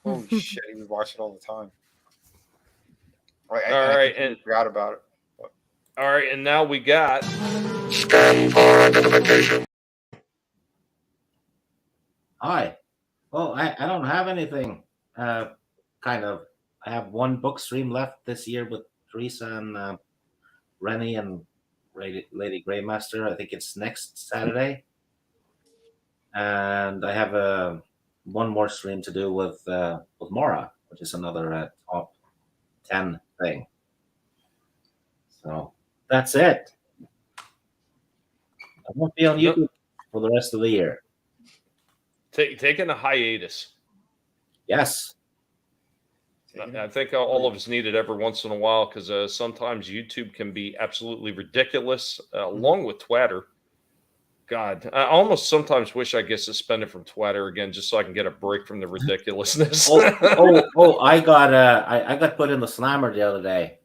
S4: Holy shit, he would watch it all the time. I forgot about it. But.
S2: All right, and now we got
S9: scan for identification.
S3: Hi. Well, I don't have anything. I have one book stream left this year with Teresa and Rennie and Lady Greymaster. I think it's next Saturday. And I have one more stream to do with Mara, which is another top 10 thing. So that's it. I won't be on YouTube for the rest of the year.
S2: Taking a hiatus.
S3: Yes.
S2: I think all of us need it every once in a while because sometimes YouTube can be absolutely ridiculous, along with Twitter. God, I almost sometimes wish I get suspended from Twitter again just so I can get a break from the ridiculousness.
S3: I got put in the slammer the other day.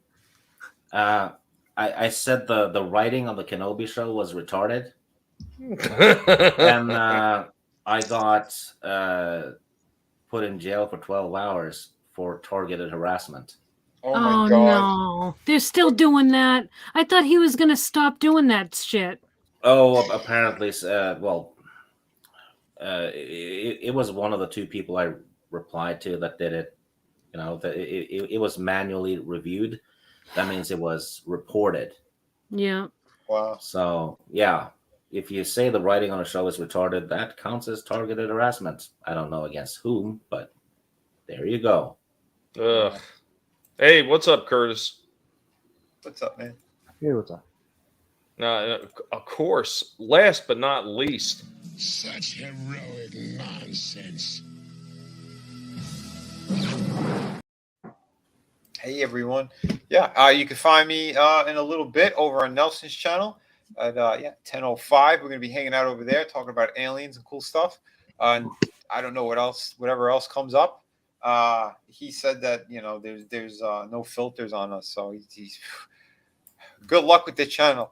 S3: I said the writing on the Kenobi show was retarded. And I got put in jail for 12 hours for targeted harassment.
S4: Oh my God.
S5: No. They're still doing that. I thought he was going to stop doing that shit.
S3: Oh, apparently, it was one of the 2 people I replied to that did it. You know, that it was manually reviewed. That means it was reported.
S5: Yeah.
S4: Wow.
S3: So yeah, if you say the writing on a show is retarded, that counts as targeted harassment. I don't know against whom, but there you go.
S2: Ugh. Hey, what's up, Curtis?
S4: What's up, man?
S8: Hey, what's up?
S2: Of course, last but not least.
S9: Such heroic nonsense.
S4: Hey everyone. Yeah, you can find me in a little bit over on Nelson's channel at 10:05. We're gonna be hanging out over there talking about aliens and cool stuff. And I don't know whatever else comes up. He said that there's no filters on us, so he's good luck with the channel.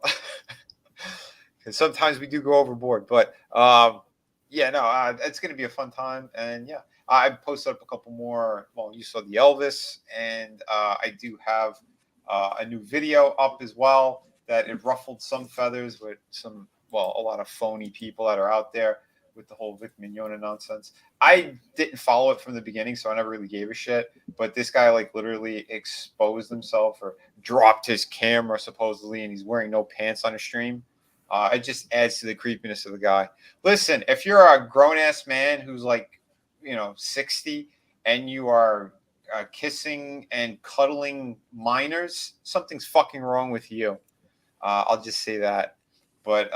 S4: Because sometimes we do go overboard, but it's gonna be a fun time. And yeah, I posted up a couple more. Well, you saw the Elvis, and I do have a new video up as well that it ruffled some feathers with a lot of phony people that are out there with the whole Vic Mignogna nonsense. I didn't follow it from the beginning, so I never really gave a shit. But this guy literally exposed himself or dropped his camera supposedly, and he's wearing no pants on a stream. It just adds to the creepiness of the guy. Listen, if you're a grown-ass man who's 60 and you are kissing and cuddling minors, something's fucking wrong with you. I'll just say that. But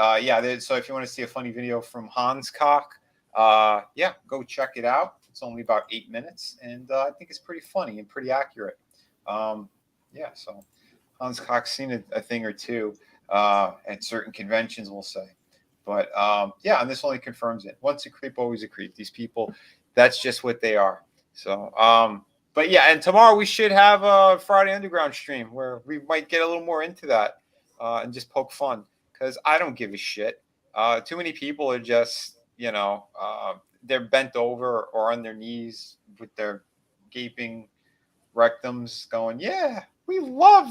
S4: so if you want to see a funny video from Hans Cock, go check it out. It's only about 8 minutes, and I think it's pretty funny and pretty accurate. So Hans Cock's seen a thing or two at certain conventions, we'll say. But and this only confirms it. Once a creep, always a creep. These people, that's just what they are. So, and tomorrow we should have a Friday Underground stream where we might get a little more into that and just poke fun, because I don't give a shit. Too many people are just, they're bent over or on their knees with their gaping rectums going, yeah, we love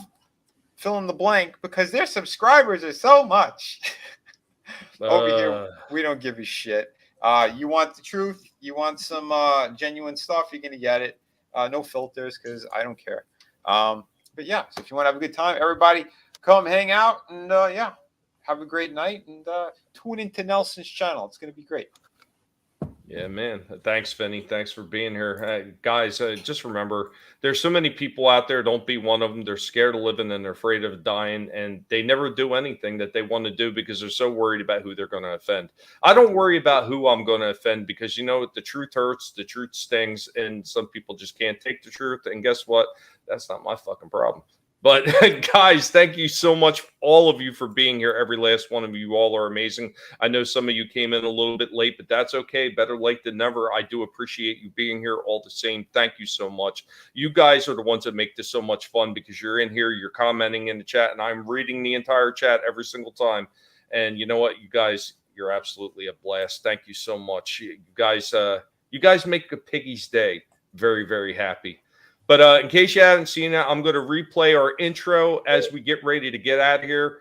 S4: fill in the blank because their subscribers are so much. Over here, we don't give a shit. You want the truth? You want some genuine stuff? You're gonna get it. No filters, because I don't care. So if you want to have a good time, everybody come hang out and have a great night and tune into Nelson's channel. It's gonna be great.
S2: Yeah, man. Thanks, Vinnie. Thanks for being here. Guys, just remember, there's so many people out there. Don't be one of them. They're scared of living and they're afraid of dying, and they never do anything that they want to do because they're so worried about who they're going to offend. I don't worry about who I'm going to offend because, the truth hurts, the truth stings, and some people just can't take the truth. And guess what? That's not my fucking problem. But guys, thank you so much, all of you, for being here. Every last one of you all are amazing. I know some of you came in a little bit late, but that's okay. Better late than never. I do appreciate you being here all the same. Thank you so much. You guys are the ones that make this so much fun because you're in here, you're commenting in the chat, and I'm reading the entire chat every single time. And you know what, you guys, you're absolutely a blast. Thank you so much. You guys make a piggy's day very, very happy. But in case you haven't seen it, I'm going to replay our intro as we get ready to get out of here.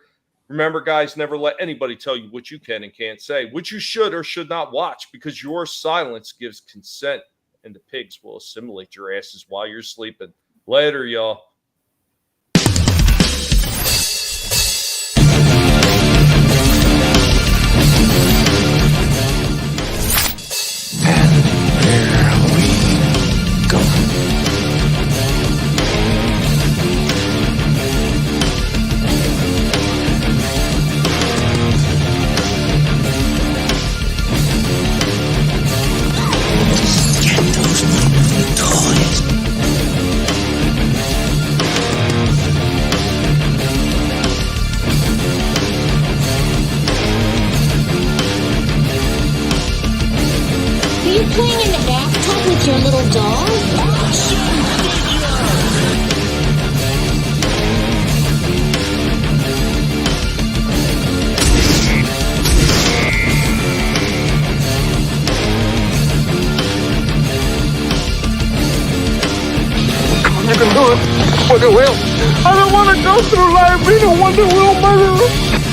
S2: Remember, guys, never let anybody tell you what you can and can't say, what you should or should not watch, because your silence gives consent, and the pigs will assimilate your asses while you're sleeping. Later, y'all.
S10: Playing in the bathtub with your little dog?
S1: You can do it. Wonder Will. I don't want to go through life being a Wonder Will murderer.